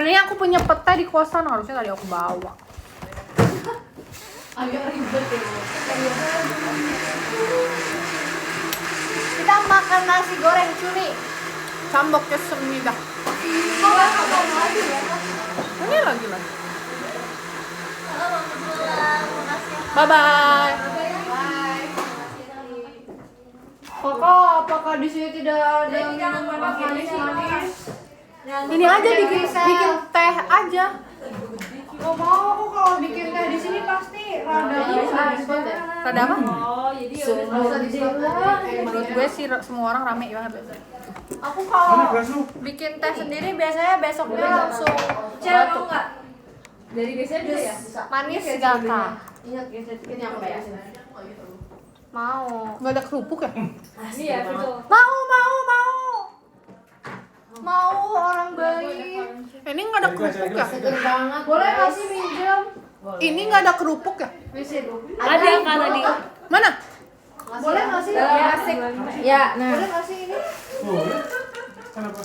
Sebenarnya aku punya pete di kosan, harusnya tadi aku bawa. Agak ribet ya. Kita makan nasi goreng cumi. Samboknya semidah. Ini lagi. Bye bye. Kakak, apakah di sini tidak ada minuman manis? Ini aja bikin teh aja. Gak mau, aku kalau bikin teh di sini pasti rada Rada apa? Oh, jadi udah Menurut gue sih semua orang rame banget. Aku kalau bikin teh sendiri biasanya besoknya langsung Cewek mau nggak? Dari biasanya bisa ya? manis gak kak? Ingat geser dikit yang apa ya? Mau. Nggak ada kerupuk ya? Iya, betul. Mau orang bayi. Ini nggak ada kerupuk ya? Seger banget. Boleh nggak sih minjem? Ini nggak ada kerupuk ya? Ada kan tadi? Mana? Boleh nggak sih? Plastik. Ya, nah. Boleh nggak sih ini? Boleh. Kenapa?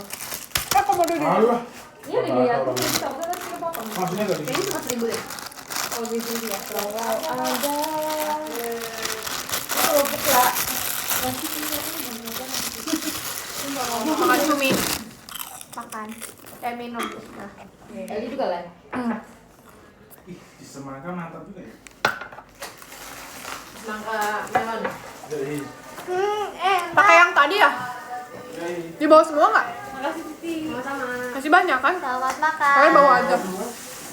Kok mau duduk? Allah. Iya, udah dilihatin. Coba kan kita potong. Maksudnya enggak Ini cuma 1.000 deh. Oh, di sini ya. Ada. Kerupuk ya. Makan cumi. Makan. Minum. Nah. Tadi juga lah. Ih, di semangka mantap juga ya. Semangka melon. Jadi, Pakai yang tadi ya? Di bawah semua nggak? Makasih Titi. Sama-sama. Masih banyak kan? Selamat makan. Kalian bawa aja.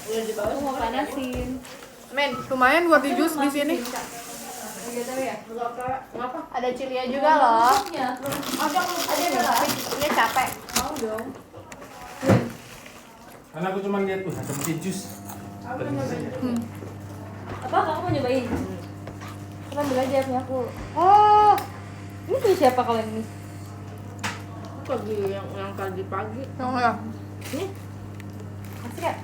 Udah di bawah mau panasin. Men, lumayan buat di jus di sini. Ngapa? Ada cilia juga loh. Iya. Ada nggak? Ini capek. Mau dong. karena aku cuma lihat tuh ada mesin jus. Apa kamu mau nyobain? Kita ambil aja punya aku. Oh, ini punya siapa kalau ini? Lagi yang tadi pagi. Oh ya. Ini asik ya?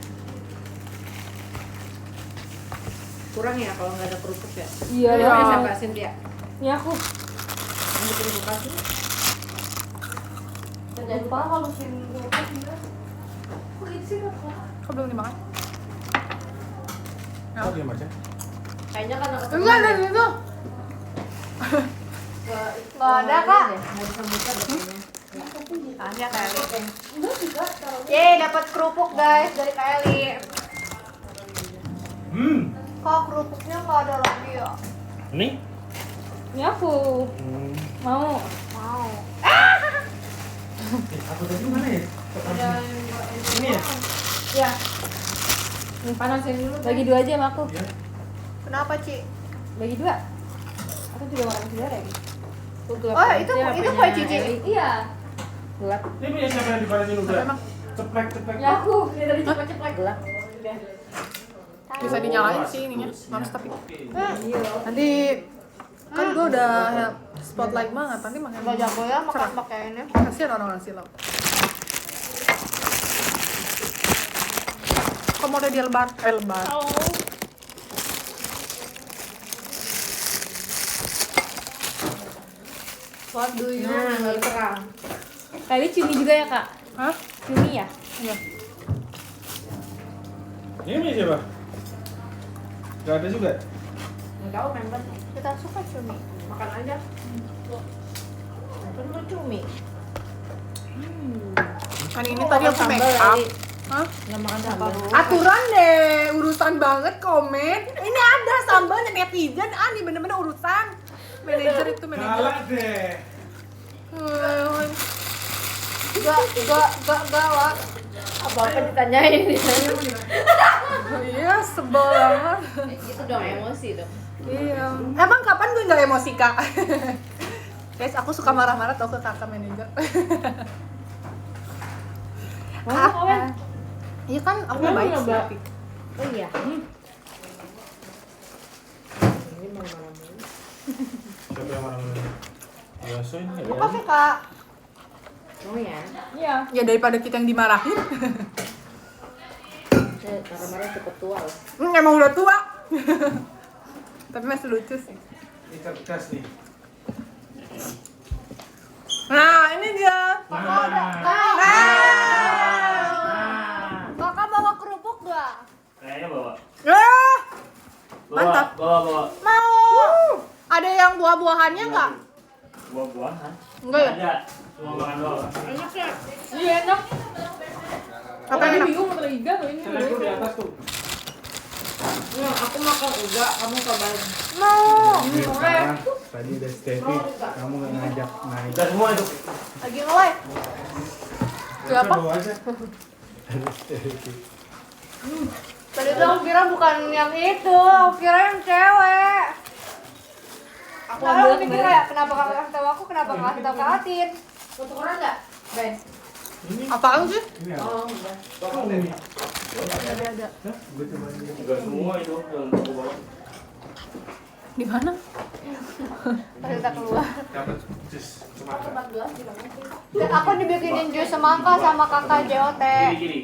Kurang ya kalau nggak ada kerupuk ya? Iya. Iya. Siapa Cynthia? Ini aku. Yang bikin buka sih. Jangan lupa kalau kerupuk juga. Kok gitu sih kok? Kok belum dimakan? Oh, diam aja. Kayaknya karena Enggak ada di situ. Nggak ada kak. Nggak bisa buka deh. Ada Kali. Yeay, dapat kerupuk guys dari Kali. Kok kerupuknya nggak ada lagi ya? Ini? Ini aku. Mau. Mau. Aku tadi mana ya? Ini ya? Ya. Ini panasin dulu. Bagi 2 aja sama aku. Ya. Kenapa Ci? Bagi 2. Aku juga makan nasi goreng. Oh, itu kue Cici. Iya. Gelap. Ini punya siapa yang dipanasin udah? Emang? Ceplek-ceplek. Ya aku. Ini tadi ceplek-ceplek. Gelap. Bisa dinyalain sih ininya, panas tapi. Iya. Nanti kan gue udah spotlight banget, nanti makan. Nggak jago ya makan pakai ini. Kasihan orang ngasih lo. Kok mau udah dia lebar? Lebar. What do you? Nah, terang. Kali cumi juga ya, Kak? Hah? Cumi ya? Iya. Ini punya siapa? Gak ada juga? Enggak tahu member. Kita suka cumi. Makan aja. Kan mau cumi. Kan ini tadi aku make up. Hah? Enggak makan sambal. Aturan deh, urusan banget komen. Ini ada sambalnya netizen, nih bener-bener urusan. Manajer itu manajer. Galak deh. Gak, Wak. Apa-apa ditanyain di sana. Iya, sebel banget. Itu dong emosi dong. Iya. Emang kapan gue nggak emosi kak? Guys, aku suka marah-marah tau ke kakak manajer. Mana kawan? Iya kan, aku Emang baik nggak sih. baik? Oh iya. Ini marah-marah mulu. Siapa yang marah-marah? Biasa ini ya. Buka sih kak. Oh ya? Iya. Ya daripada kita yang dimarahin. Marah-marah cepet tua loh. Emang udah tua. Tapi masih lucu sih. Ini cerdas nih. Nah, ini dia. Nah. Kakak buah-buahannya nggak? Buah-buahan. Enggak ya? Ada. Cuma makan doang. Enak ya? Iya enak. Apa yang enak? bingung mau iga atau ini? Kan aku di atas tuh. Nah, aku makan iga, kamu kabarin. Mau. Sekarang tadi udah Stevie, kamu nggak ngajak naik. Udah semua itu. Lagi nge-live. Siapa? Bawa aja. Ada Stevie. Tadi tuh aku kira bukan yang itu, aku kira yang cewek. Aku Nah, ambil aku mikir kembali. kayak kenapa kakak kasih tahu aku, kenapa kakak kasih tahu ke Atin. Untuk orang nggak? Ben. Ini Apaan sih? ini apa? Oh, udah. Oh, ini. Ada. Hah? Gue coba aja. Enggak semua itu yang aku bawa. Di mana? Pas kita keluar. Dapat jus semangka. Dan aku dibikinin jus semangka sama kakak JOT. Kiri-kiri.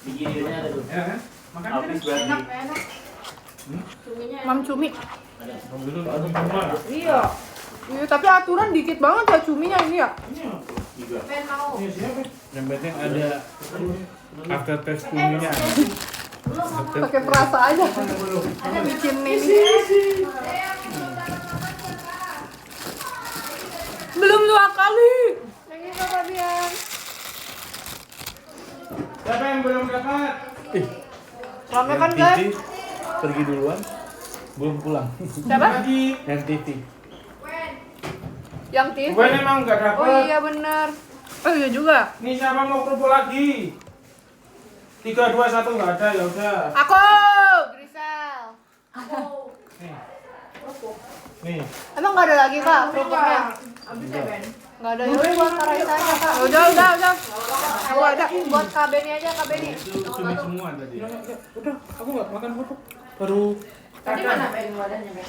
Di kirinya ada tuh. Ya kan? Makan Habis berarti. Enak. Cuminya enak. Mam cumi. Kamu dulu semua. Iya. Iya, tapi aturan dikit banget ya cuminya ini ya. Ini apa? Tiga. Ben mau. Ini siapa? Yang penting ada after test kuminya. Pakai perasa aja. Ada bikin ini. Belum 2 kali. Thank you Kak Fabian. Siapa yang belum dapat? Rame kan guys? Pergi duluan. Belum pulang. Siapa? Yang TV. Yang TV. Gue emang nggak dapat. Oh iya bener. Oh iya juga. Nih siapa mau kerupuk lagi? 3, 2, 1 nggak ada ya udah. Aku. Grisel. Nih. Nih. Emang nggak ada lagi kak kerupuknya? Habis ya Ben. Nggak ada, yaudah buat Kak Raisa aja kak. Udah. Aku ada. Buat Kak Beni aja Kak Beni. Itu cumi semua tadi. Udah, aku nggak makan kerupuk. Baru. Tadi mana Ben wadahnya Ben?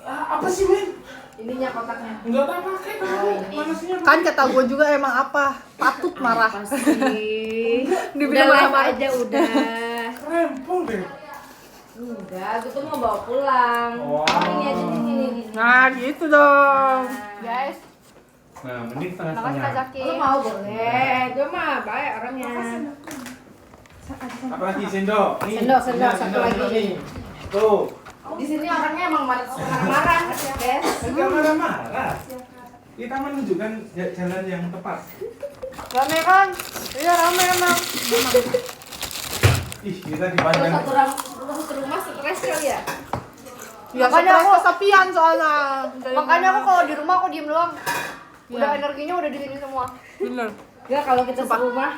Apa sih, Ben? Ininya kotaknya. Enggak pakai panasnya. Kan kata gue juga emang apa? Patut marah. Pasti. Dibilang Udah live marah-marah. aja udah. Rempong deh. Enggak, aku tuh mau bawa pulang. Wow. Oh, ini aja ini. Nah, gitu dong. Guys, Nah, mending makasih Kak setengah-setengah. Zaki. Lu mau boleh. Gue mah baik orangnya. Apalagi sendok? Nih, Sendok, ini satu lagi. nih. Tuh. Di sini orangnya emang marah-marah, guys. Enggak marah-marah. Kita menunjukkan jalan yang tepat. Rame kan? Iya rame emang. Ih, kita Lu dipandang. satu rumah stres kali ya? Ya Makanya stres aku- kesepian soalnya. Makanya aku kalau di rumah aku diem doang. Udah Iya. energinya udah di sini semua. Bener. Enggak, kalau kita serumah,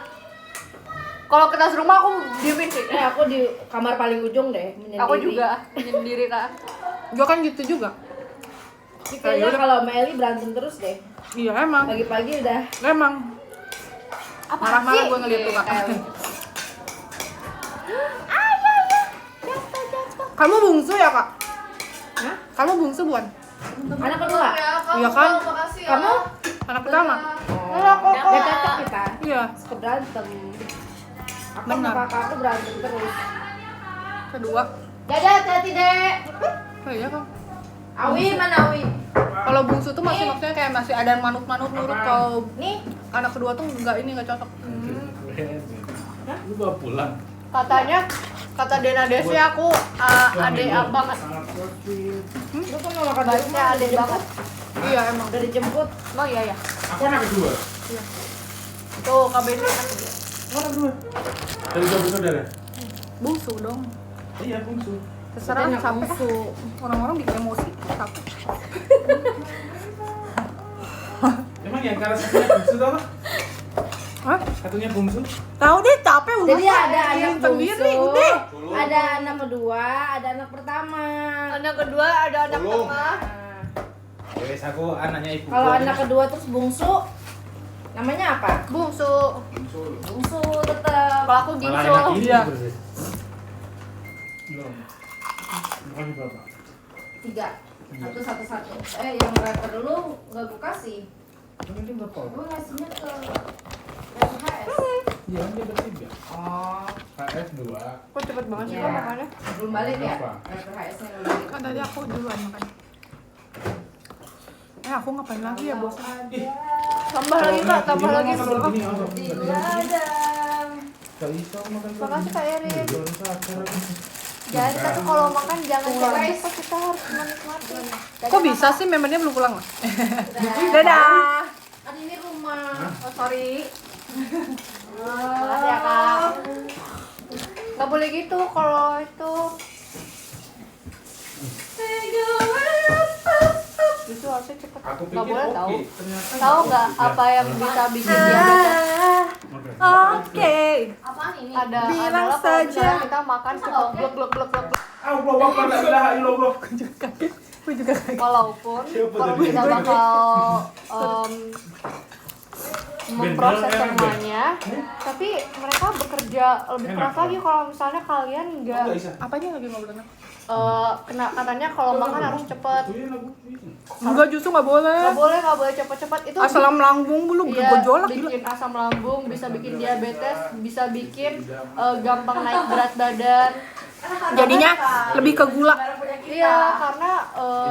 Kalau kita serumah aku diemin sih. aku di kamar paling ujung deh, menyendiri. Aku juga menyendiri kak. Gue kan gitu juga. Tapi kayaknya kalau sama Eli berantem terus deh. Iya emang. Pagi-pagi udah. Emang. Apa Marah-marah sih? gue ngeliat tuh kak. Kamu bungsu ya kak? Hah? Kamu bungsu bukan? Anak kedua. Iya kan? Kamu? Anak pertama? Enggak kok. Gak cocok kita. Iya. Suka berantem. Aku sama Benar. kakak aku berantem terus. Kedua. Dadah, hati-hati dek. Oh iya kak. Awi mana Awi? Kalau bungsu tuh masih maksudnya kayak masih ada manut-manut nurut. Kalau Nih, anak kedua tuh enggak ini enggak cocok. Lu bawa pulang. Katanya kata Dena Desi aku adek banget. Sangat positif. lu kan mau makan di Baiknya rumah, adek banget. Iya emang. udah dijemput. Emang iya ya. Aku anak kedua. Tuh Kak Beni anak dia. Anak kedua. Dari dua bersaudara. Bungsu dong. Iya, bungsu. Terserah Anak capek. bungsu. Orang-orang bikin emosi. Capek. Emang yang cara satunya bungsu tau apa? Hah? Satunya bungsu. Tahu deh capek udah. Jadi ada anak sendiri bungsu, udah. ada anak kedua, ada anak pertama. Anak kedua ada anak Tolong. tengah. Nah, Wes aku anaknya ibu. kalau anak kedua terus bungsu, namanya apa? Bungsu. bungsu. Bungsu tetap. Kalau aku Malah Ginso. enak ini Iya. berarti. Belum. Bukan berapa? 3. Satu. Yang writer dulu nggak gue kasih. Ini berapa? Gue ngasihnya ke RHS. Iya, dia bertiga. Oh, HS 2. Kok cepet banget sih Iya. kak makannya? belum balik ya? Berapa? RHS-nya belum balik. Kan tadi aku duluan makan. Aku ngapain lagi ya bos? Tambah lagi kak, tambah lagi. Kalau gini, oh, Di ladang. Gak bisa makan. Makasih Kak Erin. Belum sadar. Jadi tapi kalau makan jangan cepet-cepet, kita harus menikmati. Kok bisa sih membernya belum pulang? Dadah. Kan ini rumah. Oh sorry. Makasih ya kak. Nggak boleh gitu kalau itu. Itu harusnya cepet. Aku Nggak pikir boleh tahu. oke. Ternyata Tahu nggak oke. apa yang bisa bikin diabetes? Oke. Oke. Apaan ini? Adalah Bilang kalau saja. misalnya kita makan cepet blok blok blok blok. Allahu Akbar, la ilaha illallah. Gue juga kayak Walaupun Siapa kalau tadi? kita bakal memproses Bener, semuanya, tapi mereka bekerja lebih Enak, keras lagi kalau misalnya kalian nggak Enggak bisa. apanya lagi ngobrolnya? kena katanya kalau makan harus cepet. Enggak, justru nggak boleh. Nggak boleh cepet-cepet itu. Asam lambung belum Iya, gejolak gila. bikin asam lambung, bisa bikin diabetes, bisa bikin gampang naik berat badan. Jadinya lebih ke gula. Iya, karena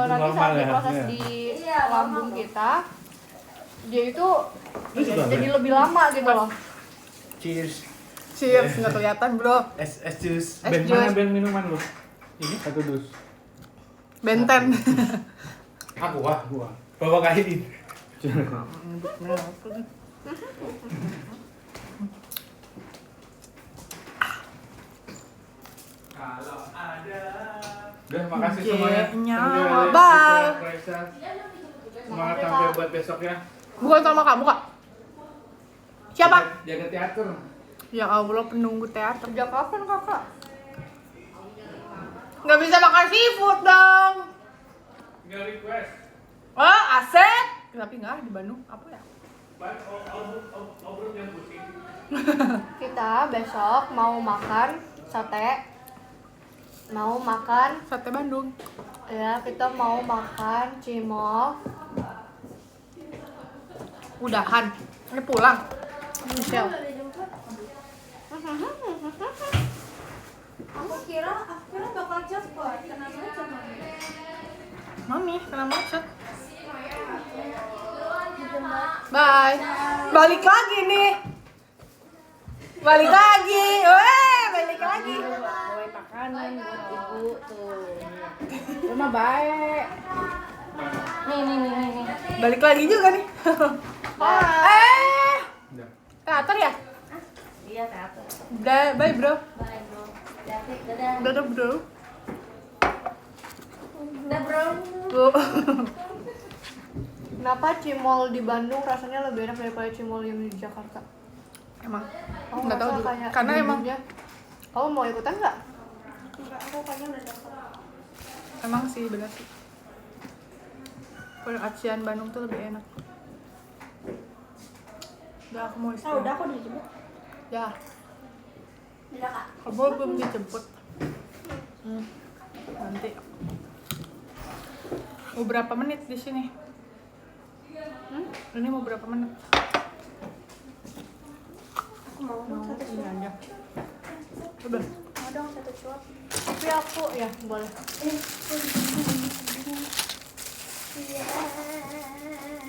nanti normal saat ya, diproses iya. di lambung kita, dia itu jadi lebih lama gitu loh. Cheers. Cheers, nggak kelihatan bro. Es jus. Es Ben jus. mana ben minuman lu? Ini satu dus. Benten. Aku gua. Bawa kain. Kalau ada. Udah, makasih semuanya. Nyawa, bye. Semangat sampai buat besok ya. Bukan sama kamu kak. Siapa? Jaga teater. Ya Allah, penunggu teater. Sejak kapan kakak? Nggak bisa makan seafood dong. Tinggal request. Oh, asik. Tapi nggak di Bandung. Apa ya? Obrol yang putih. Kita besok mau makan sate. Mau makan, Sate Bandung. ya kita mau makan cimol. Udahan. Ini pulang. Michelle. Aku kira bakal cepet. Kenapa cepet? Mami, kena macet. Bye. Balik lagi nih. Balik lagi. Weh, balik lagi. Bawain makanan buat ibu tuh. Rumah baik. Nih. Balik lagi juga nih. Udah. Teater ya? Iya teater. Bye bro. Bye bro. Dadah. Dadah bro. Dadah bro. Tuh. Kenapa cimol di Bandung rasanya lebih enak daripada cimol yang di Jakarta? Emang Kamu nggak tahu ngerasa juga. kayak Karena emang bumbunya- Kamu mau ikutan nggak? Aku kayaknya udah dapat. emang sih benar sih. Kalau Acian Bandung tuh lebih enak. Udah aku mau istirahat. Udah aku dijemput. Ya, Udah kak. kamu belum dijemput. Nanti. Mau berapa menit di sini? Ini mau berapa menit? Aku mau satu Ini cuap. aja. Udah. Mau dong satu cuap. Tapi aku ya boleh.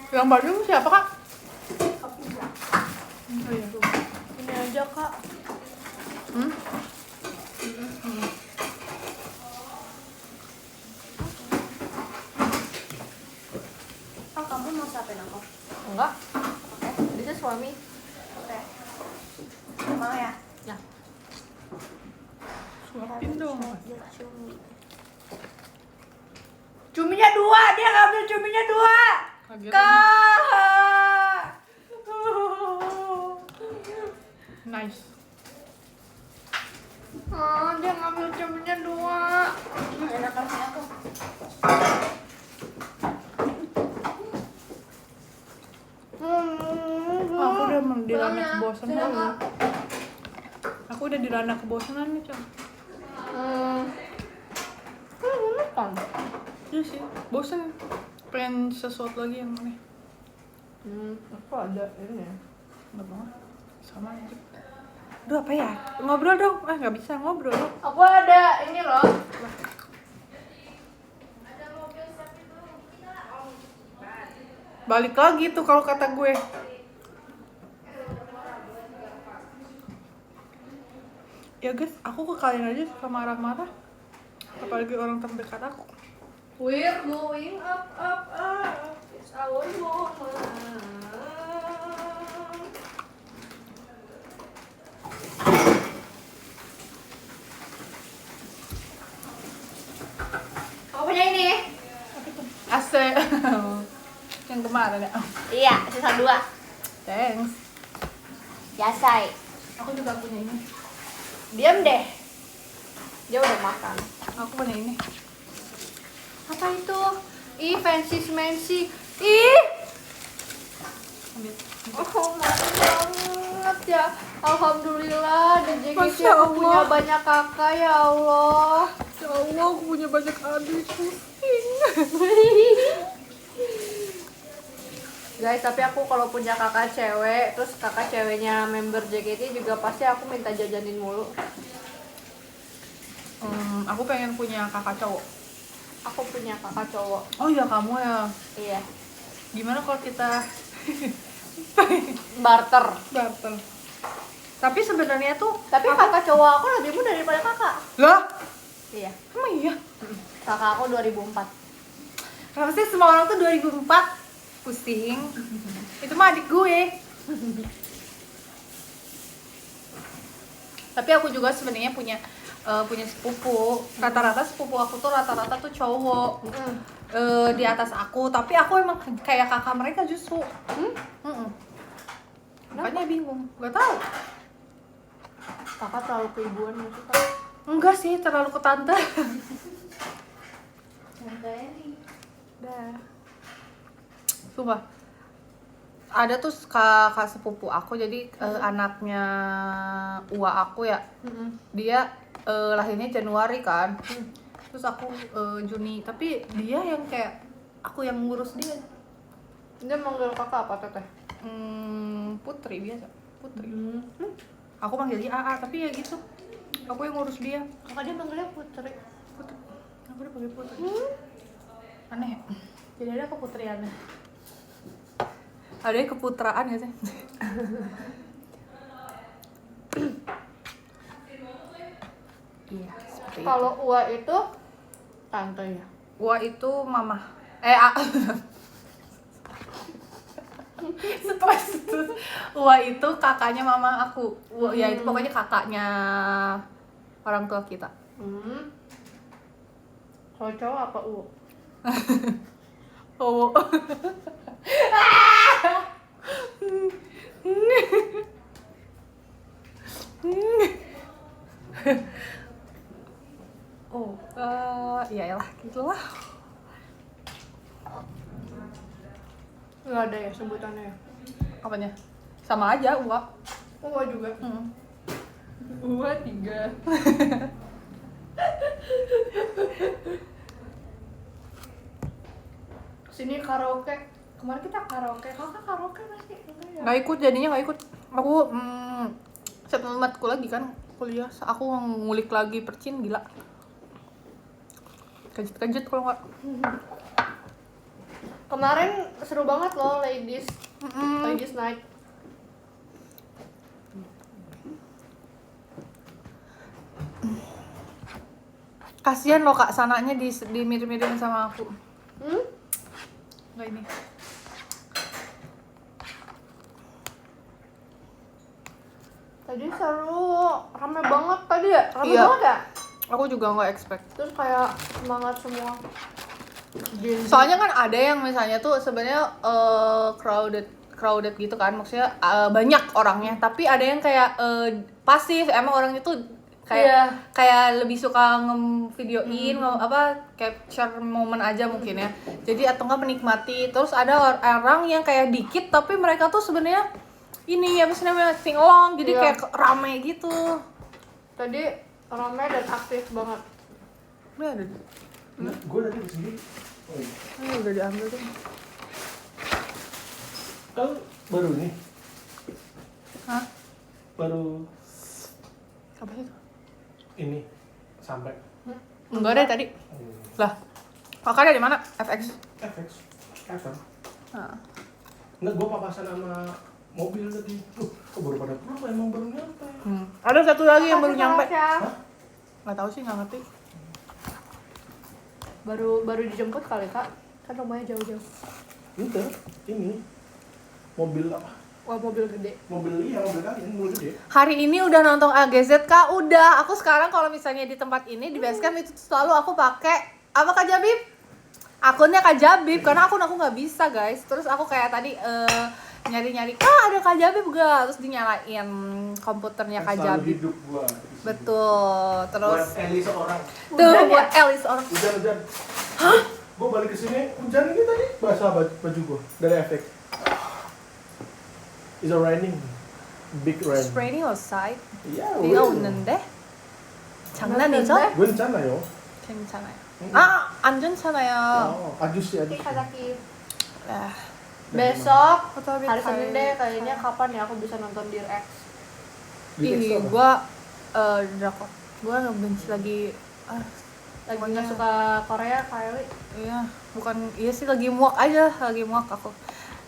Yang Bandung siapa kak? Kopi bilang. Oh iya. Ini aja kak. Hmm? Oh kamu mau siapin aku? Enggak. This is for me. Oke. Mau ya? Ya. Suapin dong. Cumi. Cuminya 2, dia ngambil cuminya 2. Kak. Nice. Oh, dia ngambil cuminya 2. Enak kasih aku. Aku udah di ranah kebosanan. Aku udah di ranah kebosanan nih, Cang. Kan. Iya sih, bosan. Pengen sesuatu lagi yang aneh. Aku ada ini ya. Enggak banget. Sama aja. Aduh, apa ya? Ngobrol dong. Nggak bisa ngobrol. Aku ada ini loh. Balik lagi tuh kalau kata gue. Ya guys, aku ke kalian aja suka marah-marah. Apalagi orang terdekat aku. We're going up, up, up. It's our moment. Aku punya ini. Ase. Yang kemarin ya. Iya, sisa 2. Thanks. Yasai. Aku juga punya ini. Diam deh. Dia udah makan. Aku punya ini. Apa itu? Ih, fancy. Ih. Ambil. Oh, mantap banget ya. Alhamdulillah, di JKT Masya aku punya Allah. banyak kakak ya Allah. Ya Allah, aku punya banyak adik. Guys, tapi aku kalau punya kakak cewek, terus kakak ceweknya member JKT juga pasti aku minta jajanin mulu. Aku pengen punya kakak cowok. Aku punya kakak cowok. Oh iya, kamu ya. Iya. Gimana kalau kita Barter. barter? Tapi sebenarnya tuh Tapi kakak cowok aku lebih muda daripada kakak. lah, Iya. emang iya. Kakak aku 2004. Kenapa sih semua orang tuh 2004? Pusing. Itu mah adik gue. Tapi aku juga sebenarnya punya sepupu. Rata-rata sepupu aku tuh rata-rata tuh cowok. Di atas aku, tapi aku emang kayak kakak mereka justru. Makanya bingung, nggak tahu. Kakak terlalu keibuan gitu kan. Enggak sih, terlalu ke tante. Dah. Sumpah. Ada tuh kakak sepupu aku, jadi anaknya Ua aku ya. Dia lahirnya Januari kan. Terus aku Juni, tapi dia yang kayak aku yang ngurus dia. Dia manggil kakak apa teteh? Putri biasa, Putri. Aku manggil dia AA, tapi ya gitu. Aku yang ngurus dia. Kakak dia manggilnya Putri. Putri. Aku udah panggil Putri. Aneh ya? Jadi ada keputriannya. Ada keputraan ya sih? Iya, seperti itu. Kalau Ua itu tante ya. Gua itu mama. Stres. Gua itu kakaknya mama aku. Ya itu pokoknya kakaknya orang tua kita. Kalau cowok apa U? Oh. Ya lah, gitulah. Nggak ada ya sebutannya ya? Apanya? Sama aja, Ua. Ua juga. Ua 3. Sini karaoke. Kemarin kita karaoke. Kakak karaoke pasti enggak ya? Nggak ikut, jadinya nggak ikut. Aku setelah lagi kan kuliah. Aku ngulik lagi percin, gila. Kejut-kejut kalau nggak. Kemarin seru banget loh ladies night. Kasian loh Kak Sananya di mirip-miripin sama aku. Nggak ini. Tadi seru, rame banget tadi ya? Rame Iya. banget ya? Aku juga nggak expect. Terus kayak semangat semua. Soalnya kan ada yang misalnya tuh sebenarnya crowded gitu kan, maksudnya banyak orangnya, tapi ada yang kayak pasif, emang orangnya tuh kayak lebih suka nge-videoin, capture momen aja mungkin ya. Jadi atau nggak menikmati. Terus ada orang yang kayak dikit tapi mereka tuh sebenarnya ini ya namanya sing along, jadi kayak rame gitu. Tadi rame dan aktif banget. Ini ada. Gue tadi kesini. Ini udah diambil tuh. Kan baru nih. Hah? Baru Apa itu? ini sampai. Enggak ada tadi. Lah. Kakak ada di mana? FX. FX. Ever. Nah. Enggak, gue papasan sama mobil tadi. Kok baru pada pulang? Emang baru nyampe. Ada satu lagi yang baru nyampe. Siapa? Nggak tahu sih, nggak ngerti. Baru dijemput kali kak, kan rumahnya jauh-jauh. Enggak, ini mobil apa? Wah mobil gede. Mobil kalian, mobil gede. Hari ini udah nonton AGZ Kak, udah. Aku sekarang kalau misalnya di tempat ini di basecamp itu selalu aku pakai apa Kak Jabib? Akunnya Kak Jabib karena akun aku nggak bisa guys. Terus aku kayak tadi nyari-nyari, ada Kak Jabib gak? Terus dinyalain komputernya Kak Selalu Jabib. hidup gua. Betul. Terus Buat Eli seorang. tuh buat Elis orang. Hujan. Hah? Gua balik ke sini, hujan ini tadi basah baju gua dari efek. It's raining. Big rain. It's raining outside. 야, 비 왜? 오는데? 장난이죠? 괜찮아요. 괜찮아요. 아, 안 괜찮아요. 아저씨. Kazaki. 아, Besok Tapi hari Senin deh kayaknya kapan ya aku bisa nonton Dear Ex. Ih, gua drakor. Gua ngebenci lagi Lagi Pokoknya- nggak suka Korea Kylie. iya sih lagi muak aku.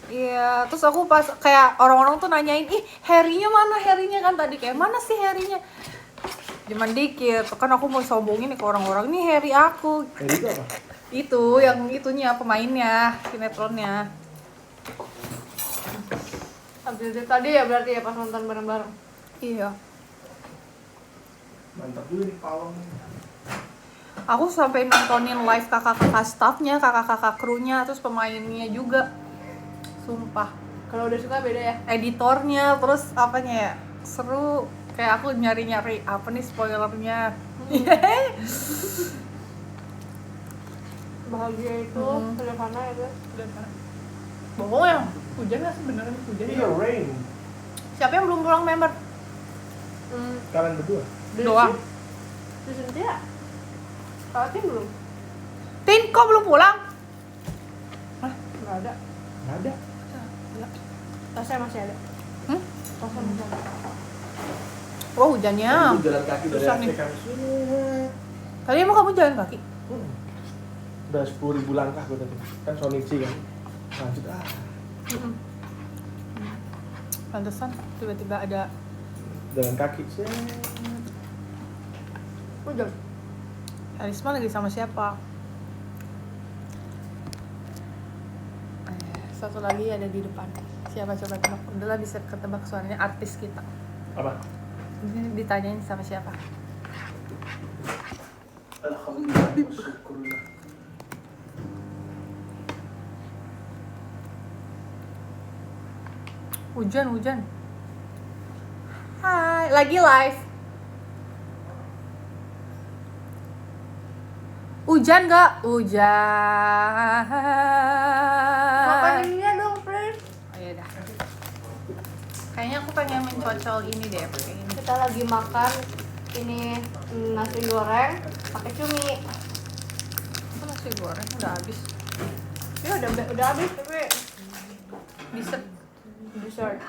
Iya, terus aku pas kayak orang-orang tuh nanyain, "Ih, Harry-nya mana? Harry-nya kan tadi kayak mana sih Harry-nya?" Cuman dikit, kan aku mau sombongin nih ke orang-orang, "Nih Harry aku." Eli itu apa? Itu yang itunya pemainnya, sinetronnya. Habis itu tadi ya berarti ya pas nonton bareng-bareng. Iya. Mantap juga nih pawang. Aku sampai nontonin live kakak-kakak staffnya, kakak-kakak krunya, terus pemainnya juga. Sumpah. Kalau udah suka beda ya. Editornya, terus apanya ya, seru. Kayak aku nyari-nyari apa nih spoilernya. Bahagia itu sederhana ya guys. Bohong ya, hujan gak sih beneran hujan? Iya, rain. Siapa yang belum pulang member? Kalian berdua. Doang. Di Cynthia. Kalau Tim belum? Tin, kok belum pulang? Nggak ada. Nggak ada. Tasnya masih ada. Tasnya masih ada. Oh hujannya. Aku jalan kaki dari Susah nih. efek kami. Tadi emang kamu jalan kaki? Udah 10.000 langkah gue tadi. Kan Sonichi kan. Lanjut Pantesan tiba-tiba ada. jalan kaki. Udah. Arisma lagi sama siapa? Satu lagi ada di depan. Siapa coba tebak? Udahlah bisa ketebak suaranya artis kita. Apa? Ini ditanyain sama siapa? Alhamdulillah, syukurlah. Hujan. Hai, lagi live. Hujan nggak? Hujan. Makan ininya dong, please. Oh, ya udah. Kayaknya aku pengen mencocol ini deh, pakai ini. Kita lagi makan ini nasi goreng pakai cumi. Itu nasi goreng udah habis. Ya udah habis tapi Dessert. dessert.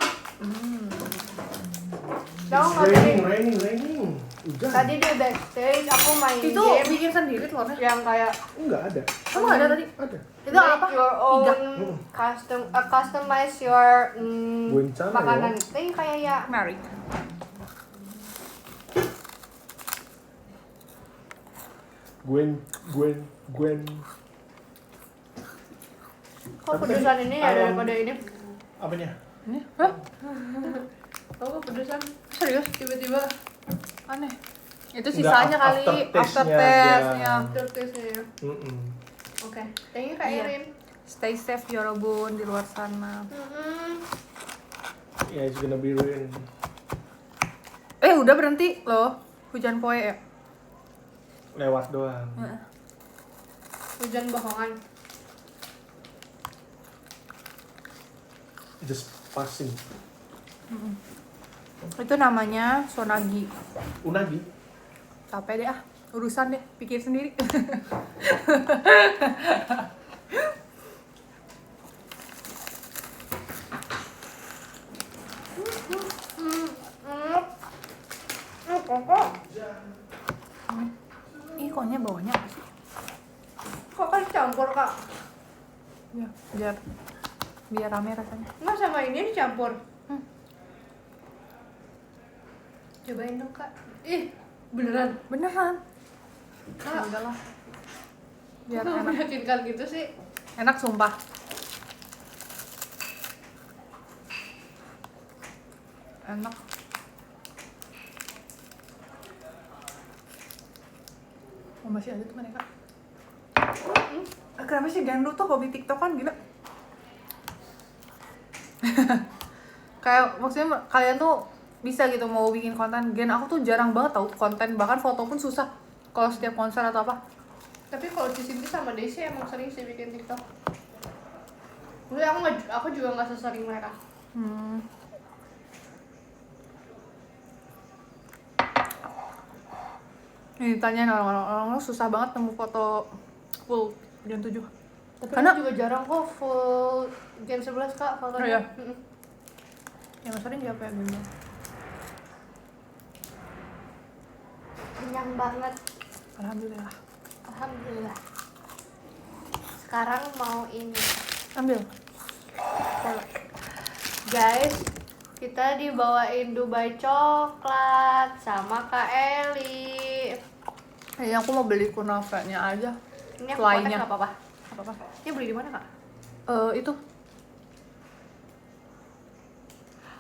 It's Tahu nggak tadi? raining. Hujan. Tadi di backstage aku main Itu game bikin sendiri telurnya. yang kayak Enggak ada. Kamu nggak ada tadi? Ada. Itu make apa? your own Iga. customize your Bencana, makanan ya. itu yang kayak ya Mary. Gwen. kok pedesan ini ya daripada ini. Apanya? Ini? Hah? Kok pedesan Serius? tiba-tiba Aneh. Itu Nggak, sisanya kali aftertaste-nya aftertaste-nya. aja. tertusnya ya. Oke, thank you Kak Iya. Irin. Stay safe Yorobun di luar sana. Yeah, it's gonna be rain. Udah berhenti loh. Hujan poe ya. Lewat doang. Hujan bohongan. Just passing. Itu namanya sonagi. Unagi. Capek deh urusan deh, pikir sendiri. Ih, koknya bawahnya apa sih? Kok kan campur Kak? Ya, biar rame rasanya. Nggak sama ini dicampur. Cobain dong Kak. Ih, beneran. Beneran. Kak, Udahlah. biar Kok enak. meyakinkan gitu sih? Enak sumpah. Enak. Oh, masih ada tuh mereka. Kenapa sih Gendut tuh hobi TikTokan gila? Kayak maksudnya kalian tuh bisa gitu mau bikin konten. Gen aku tuh jarang banget tau konten, bahkan foto pun susah kalau setiap konser atau apa. Tapi kalau di sini sama Desi emang sering sih bikin TikTok. Tapi aku juga nggak sesering mereka. Ini tanyain orang-orang susah banget nemu foto full Gen 7. Tapi Karena- aku juga jarang kok full Gen 11 kak fotonya. Oh, iya? Mm-mm. Ya Mas Arin siapa ya Bimbo? Kenyang banget. Alhamdulillah. Alhamdulillah. Sekarang mau ini. Ambil. Guys, kita dibawain Dubai coklat sama Kak Eli. Kayaknya aku mau beli kunafanya aja. Ini aku Fly-nya. potes nggak apa-apa. Apa-apa? Ini beli di mana kak? Itu.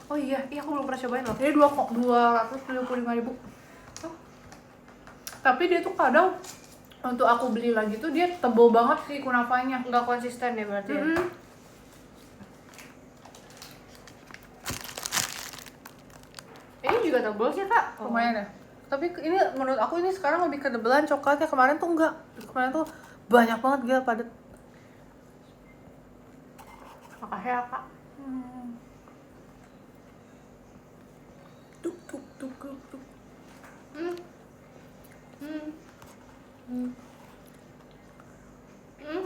Oh iya aku belum pernah cobain loh. Ini 275.000. Oh. Tapi dia tuh kadang untuk aku beli lagi tuh dia tebel banget sih kunafanya. Nggak konsisten ya berarti. Ya? Ini juga tebal sih kak. Lumayan ya. Tapi ini menurut aku ini sekarang lebih ketebelan coklatnya. Kemarin tuh enggak. Kemarin tuh banyak banget gila padat. Makasih ya kak. Tuk tuk tuk tuk tuk.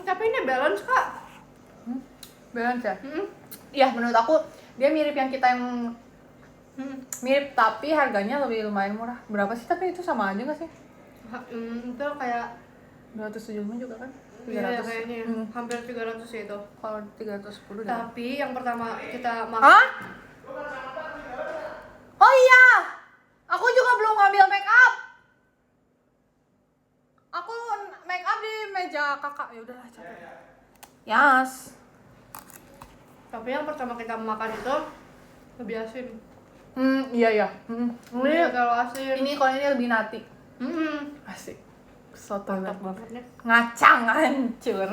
Tapi ini balance kak. Balance ya? Iya, menurut aku dia mirip yang kita yang mirip tapi harganya lebih lumayan murah. Berapa sih? Tapi itu sama aja nggak sih? Itu kayak 275 juga kan? iya kayaknya ya. Hampir 300 ya itu. Kalau 310 dah. Tapi yang pertama kita makan. Hah? Oh iya, aku juga belum ngambil make up. Aku make up di meja kakak. Ya udahlah capek. Yas. Tapi yang pertama kita makan itu lebih asin. Iya ya. Ini kalau asin. Ini kalau ini lebih nati. Asik. Soto Mantap banget nih. ngacang hancur.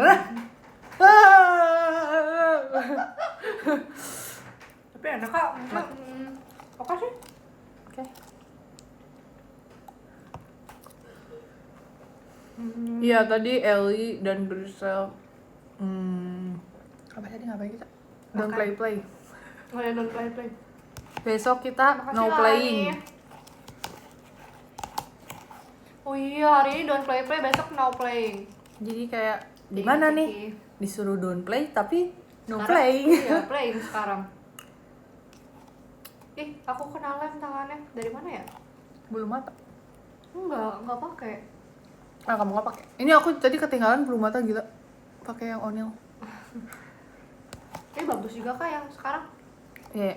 Tapi enak kak. Apa sih? Oke. Iya tadi Ellie dan Grisel. Apa tadi ngapain kita? Don't Makan. play. Oh ya, don't play. Besok kita Makasih no lah, playing. Ani. Oh iya, hari ini don't play, besok no playing. Jadi kayak Jadi gimana Kiki. nih? Disuruh don't play tapi no Sekarang- playing. Iya, playing sekarang. Ih, aku kena lem tangannya. Dari mana ya? Bulu mata. Enggak pakai. Ah, kamu nggak pakai. Ini aku tadi ketinggalan bulu mata gila. Pakai yang O'Neil. Ini bagus juga kak yang sekarang. Iya.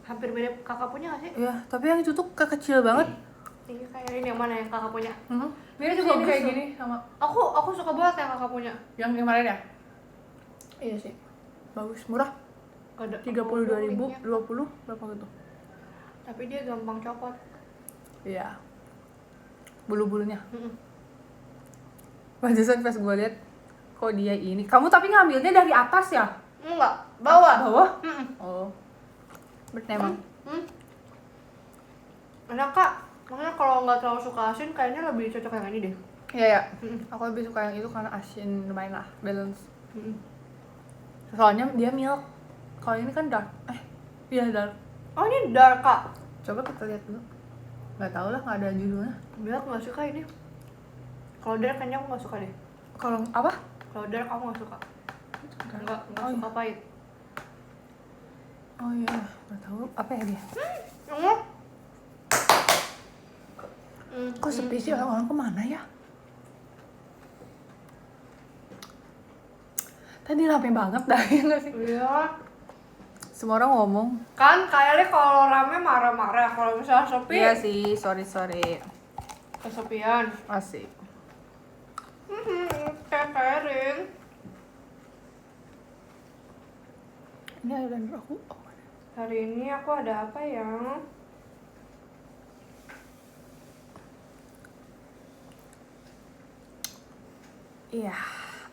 Hampir mirip kakak punya gak sih? Iya, tapi yang itu tuh kecil banget. Ini kayak ini yang mana yang kakak punya? Mirip juga juga bagus kayak tuh. gini sama Aku suka banget yang kakak punya. yang kemarin ya. Iya sih. Bagus, murah. Gak ada 32.000, linknya. 20 berapa gitu. Tapi dia gampang copot. Iya. Bulu-bulunya. Mm-mm. Pantesan pas gue liat kok dia ini. Kamu tapi ngambilnya dari atas ya? Enggak, bawah. Bawah? Mm-mm. Oh. Berarti emang. Enak kak. Maksudnya kalau nggak terlalu suka asin, kayaknya lebih cocok yang ini deh. Iya ya. Mm-mm. Aku lebih suka yang itu karena asin lumayan lah, balance. Mm-mm. Soalnya dia milk. Kalau ini kan dark. Iya dark. Oh ini dark kak. Coba kita lihat dulu. Nggak tahu lah, nggak ada judulnya. Biar aku nggak suka ini. Kalau dark kayaknya aku nggak suka deh. Kalau apa? Kalau dark aku nggak suka. Nggak Oh, suka pahit. Oh iya, nggak tahu apa ya dia. Kok sepi sih, orang-orang kemana ya? Tadi rame banget dah, ya nggak sih? Iya. Semua orang ngomong. Kan kayaknya kalau rame marah-marah. Kalau misalnya sepi, Iya sih, sorry. kesepian. Asik. Catering. Ini eyeliner aku. Oh. Hari ini aku ada apa ya? Iya,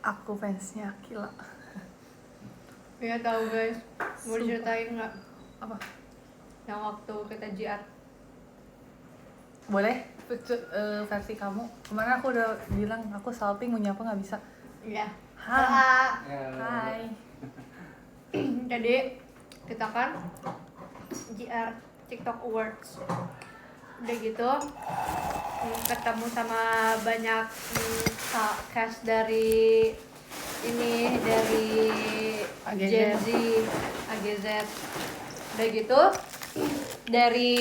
aku fansnya Akila. Iya tahu guys. Mau Sumpah. diceritain nggak? Apa? Yang waktu kita JR. Boleh? Versi kamu. Kemarin aku udah bilang aku salting mau nyapa nggak bisa. Iya. Hai. Hai. Jadi kita kan JR TikTok Awards. Udah gitu ketemu sama banyak cast dari ini dari AGZ. Gen Z, AGZ. Udah gitu dari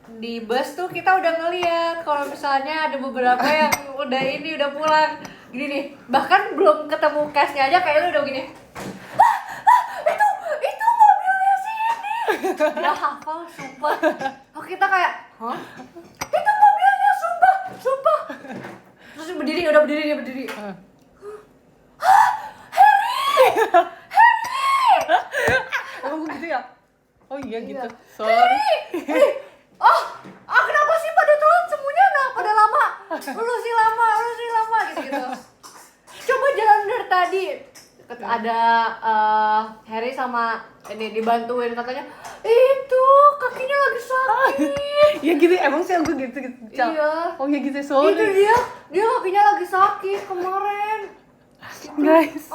di bus tuh kita udah ngeliat kalau misalnya ada beberapa yang udah pulang gini nih, bahkan belum ketemu castnya aja kayak lu udah gini. Itu mobilnya si ini. Udah hafal sumpah. Oh kita kayak, hah? Itu mobilnya sumpah. Terus udah berdiri dia berdiri. Emang gitu ya? Oh iya gitu. Iya. Sorry. Kenapa sih pada telat semuanya? Pada lama. Lu sih lama gitu. Coba jalan dari tadi. Ada Harry sama ini dibantuin katanya. Itu kakinya lagi sakit. Ya gitu emang sih aku gitu. Cal. Iya. Oh iya gitu sorry. Itu dia kakinya lagi sakit kemarin. Guys.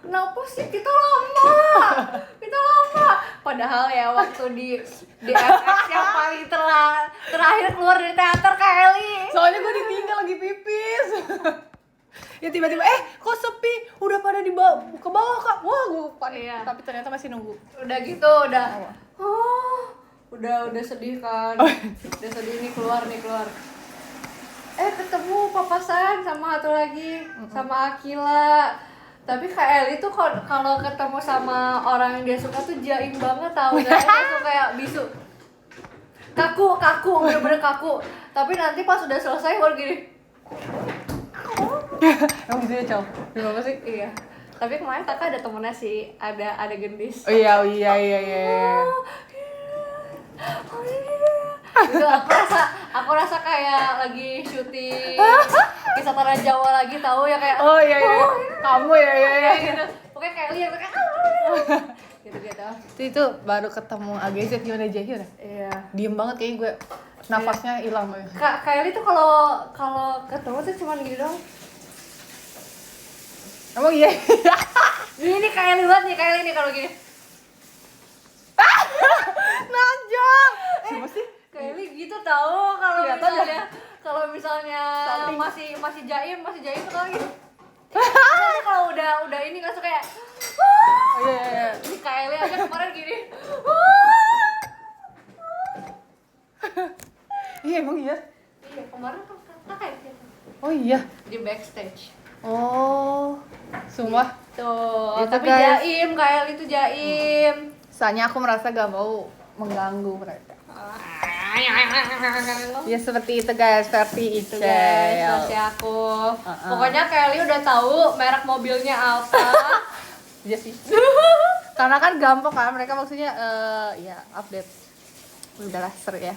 Kenapa sih kita lama? Padahal ya waktu di FX yang paling terakhir keluar dari teater Kelly. Soalnya gue ditinggal lagi pipis. Ya tiba-tiba kok sepi, udah pada ke bawah Kak. Wah, gue panik. Iya. Tapi ternyata masih nunggu. Udah gitu udah sedih kan. Udah sedih nih keluar. Ketemu papasan sama satu lagi sama Akila. Tapi Kak Eli tuh kalau ketemu sama orang yang dia suka tuh jaim banget tau gak? Langsung kayak bisu. Kaku, bener-bener kaku. Tapi nanti pas udah selesai baru gini. Emang gitu ya, Cal? Gimana sih? Iya. Tapi kemarin kakak ada temennya sih, ada gendis. Oh iya. Itu aku rasa kayak lagi syuting kisah tanah Jawa lagi tahu ya kayak. Oh iya. Kamu ya. Gitu. Pokoknya kayak lihat kayak gitu. Itu baru ketemu AGZ gimana Jahyun ya? Iya. Diem banget kayaknya gue. Nafasnya hilang banget. Kak Kylie tuh kalau ketemu tuh cuman gini doang. Emang iya? Ini Kylie banget nih, Kylie nih kalau gini. Najong! Siapa sih? Kylie gitu tahu kalau misalnya Salting. masih jaim tuh kalau gitu. Tapi kalau udah ini langsung kayak Iya. ini Kylie aja kemarin gini. Iya emang iya. Iya, kemarin kan kayak gitu. Oh iya. Di backstage. Oh. Sumpah. Tuh, Itu tapi guys. jaim, Kylie itu jaim. Soalnya aku merasa gak mau mengganggu mereka. Ya seperti itu guys, versi Itu Icel. guys, versi aku. Pokoknya Kylie udah tahu merek mobilnya apa. Iya sih. Karena kan gampang kan, mereka maksudnya ya update. Udahlah seru ya.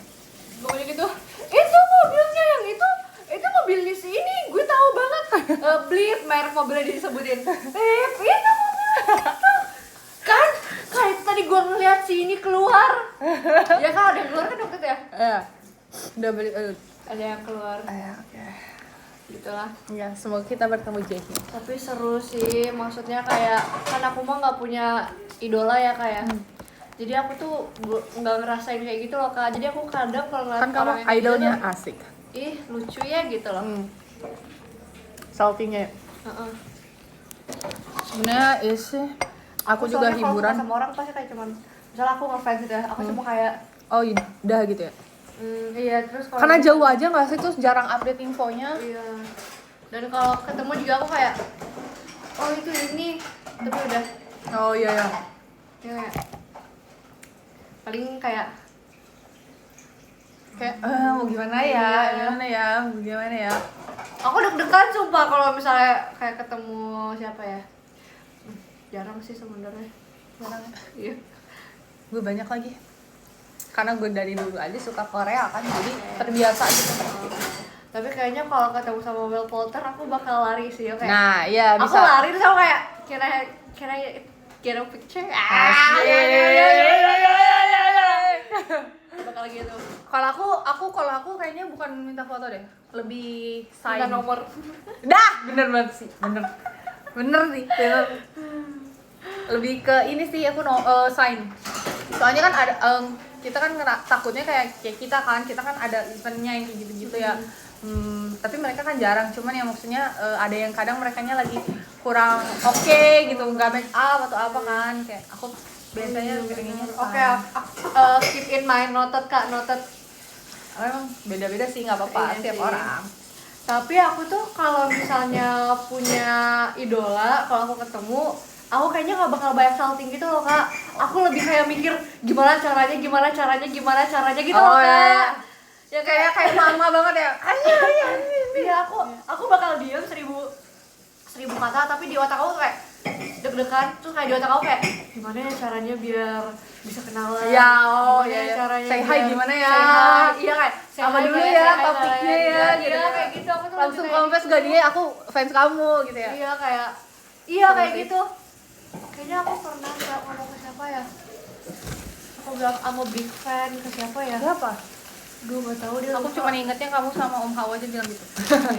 Pokoknya gitu. Itu mobilnya yang itu mobil di sini. Gue tahu banget. Blip merek mobilnya disebutin. Blip, itu mobilnya itu. Kan kayak tadi gue ngeliat si ini keluar. Ya kan ada yang keluar kan waktu itu ya? Iya. Udah beli Ada yang keluar. oke. Gitulah. Ya, semoga kita bertemu Jahyun. Tapi seru sih, maksudnya kayak kan aku mah nggak punya idola ya kayak. Jadi aku tuh nggak ngerasain kayak gitu loh Kak. Jadi aku kadang kalau ngeliat Kan kamu orang yang idolnya gitu tuh, asik. ih lucu ya gitu loh. Saltingnya. Heeh. Sebenarnya sih aku juga soalnya kalau hiburan. suka sama orang pasti kayak cuman misalnya aku ngefans gitu ya, aku cuma kayak Oh udah gitu ya. iya terus kalau Karena jauh aja nggak sih, terus jarang update infonya. iya. Dan kalau ketemu juga aku kayak oh itu ini, tapi udah Oh iya. ya kayak paling kayak kayak mau gimana ya, gimana ya. Aku deg-degan sumpah kalau misalnya kayak ketemu siapa ya. Jarang sih sebenarnya. Jarang. Iya. Gue banyak lagi. Karena gue dari dulu aja suka Korea kan, jadi terbiasa gitu. Tapi kayaknya kalau ketemu sama Will Poulter aku bakal lari sih ya kayak. Nah, iya Aku bisa. lari terus aku kayak kira get a picture. Bakal gitu. Kalau aku kayaknya bukan minta foto deh, lebih sign. Minta nomor. Dah, bener banget sih, bener sih. Lebih ke ini sih aku sign. Soalnya kan ada kita kan takutnya kayak kita kan ada eventnya yang kayak gitu-gitu ya. Tapi mereka kan jarang, cuman ya maksudnya ada yang kadang merekanya lagi kurang oke gitu, nggak make up atau apa kan, kayak aku biasanya pengennya Oke, keep in mind, noted Kak, noted. emang beda-beda sih, nggak apa-apa, Iya setiap sih. orang. Tapi aku tuh kalau misalnya punya idola, kalau aku ketemu, aku kayaknya nggak bakal banyak salting gitu loh Kak. Aku lebih kayak mikir gimana caranya gitu loh Kak. Ya kayak mama banget ya. Iya, aku bakal diem 1000 kata, tapi di otak aku kayak deg-degan, terus kayak di otak aku kayak gimana ya caranya biar bisa kenalan. Ya, Gimana ya, ya. caranya Say hi biar- gimana ya? say hi. Iya kayak say Apa hi dulu kayak, ya say hi topiknya kalian. ya, Iya, gitu. kayak gitu. Aku tuh Langsung lebih kayak confess gitu. gak dia, aku fans kamu gitu ya. Iya kayak kayak sih. gitu. Kayaknya aku pernah nggak ngomong ke siapa ya? Aku bilang I'm a big fan ke siapa ya? Siapa? Gue gak tahu dia. Aku lupa. cuma ingetnya kamu sama Om Hawa aja bilang gitu.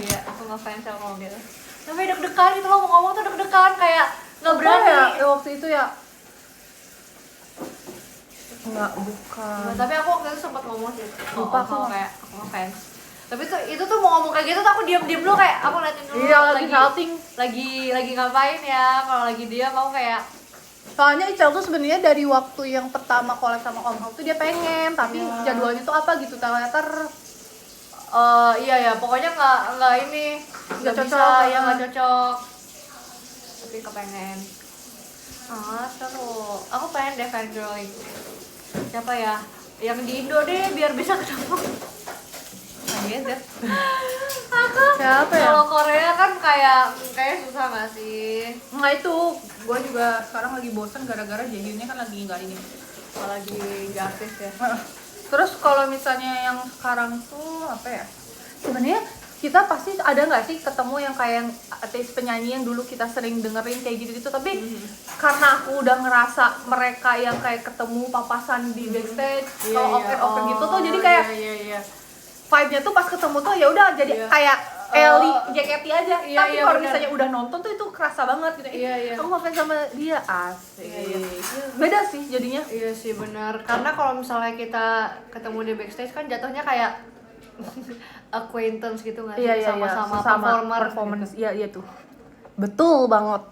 Iya, aku nggak fans sama ngomong gitu. Tapi deg-degan gitu loh, mau ngomong tuh deg-degan kayak nggak berani. Ya, waktu itu ya. Enggak, bukan. Nah, tapi aku waktu itu sempat ngomong sih. Lupa aku aku. kayak aku ngefans. Tapi tuh itu tuh mau ngomong kayak gitu tuh aku diam-diam dulu kayak aku liatin dulu. Iya, lagi salting. Lagi ngapain ya? Kalau lagi dia mau kayak Soalnya Ical tuh sebenarnya dari waktu yang pertama collab sama Om Hawa tuh dia pengen, tapi jadwalnya tuh apa gitu, ternyata iya ya, pokoknya nggak ini nggak Nggak bisa cocok, ya nggak cocok. Tapi kepengen. Seru. Aku pengen deh fangirling. Siapa ya? Yang di Indo deh biar bisa ketemu. Nah, Aku siapa ya? kalau Korea kan kayak susah nggak sih? Nggak itu, gue juga sekarang lagi bosen gara-gara Jaehyunnya kan lagi nggak ini. Apalagi nggak aktif ya. Terus kalau misalnya yang sekarang tuh apa ya? Sebenarnya kita pasti ada nggak sih ketemu yang kayak yang artis penyanyi yang dulu kita sering dengerin kayak gitu-gitu, tapi karena aku udah ngerasa mereka yang kayak ketemu papasan di backstage, kalau open gitu tuh jadi kayak iya. vibe-nya tuh pas ketemu tuh ya udah jadi kayak Ellie, JKT aja. Iya, Tapi iya, kalau bener. misalnya udah nonton tuh itu kerasa banget gitu. Iya. Aku ngefans sama dia, asik. Iya. Beda sih jadinya. Iya sih benar. Karena kalau misalnya kita ketemu di backstage kan jatuhnya kayak acquaintance gitu nggak sih? Sama-sama performance. Iya tuh. Betul banget.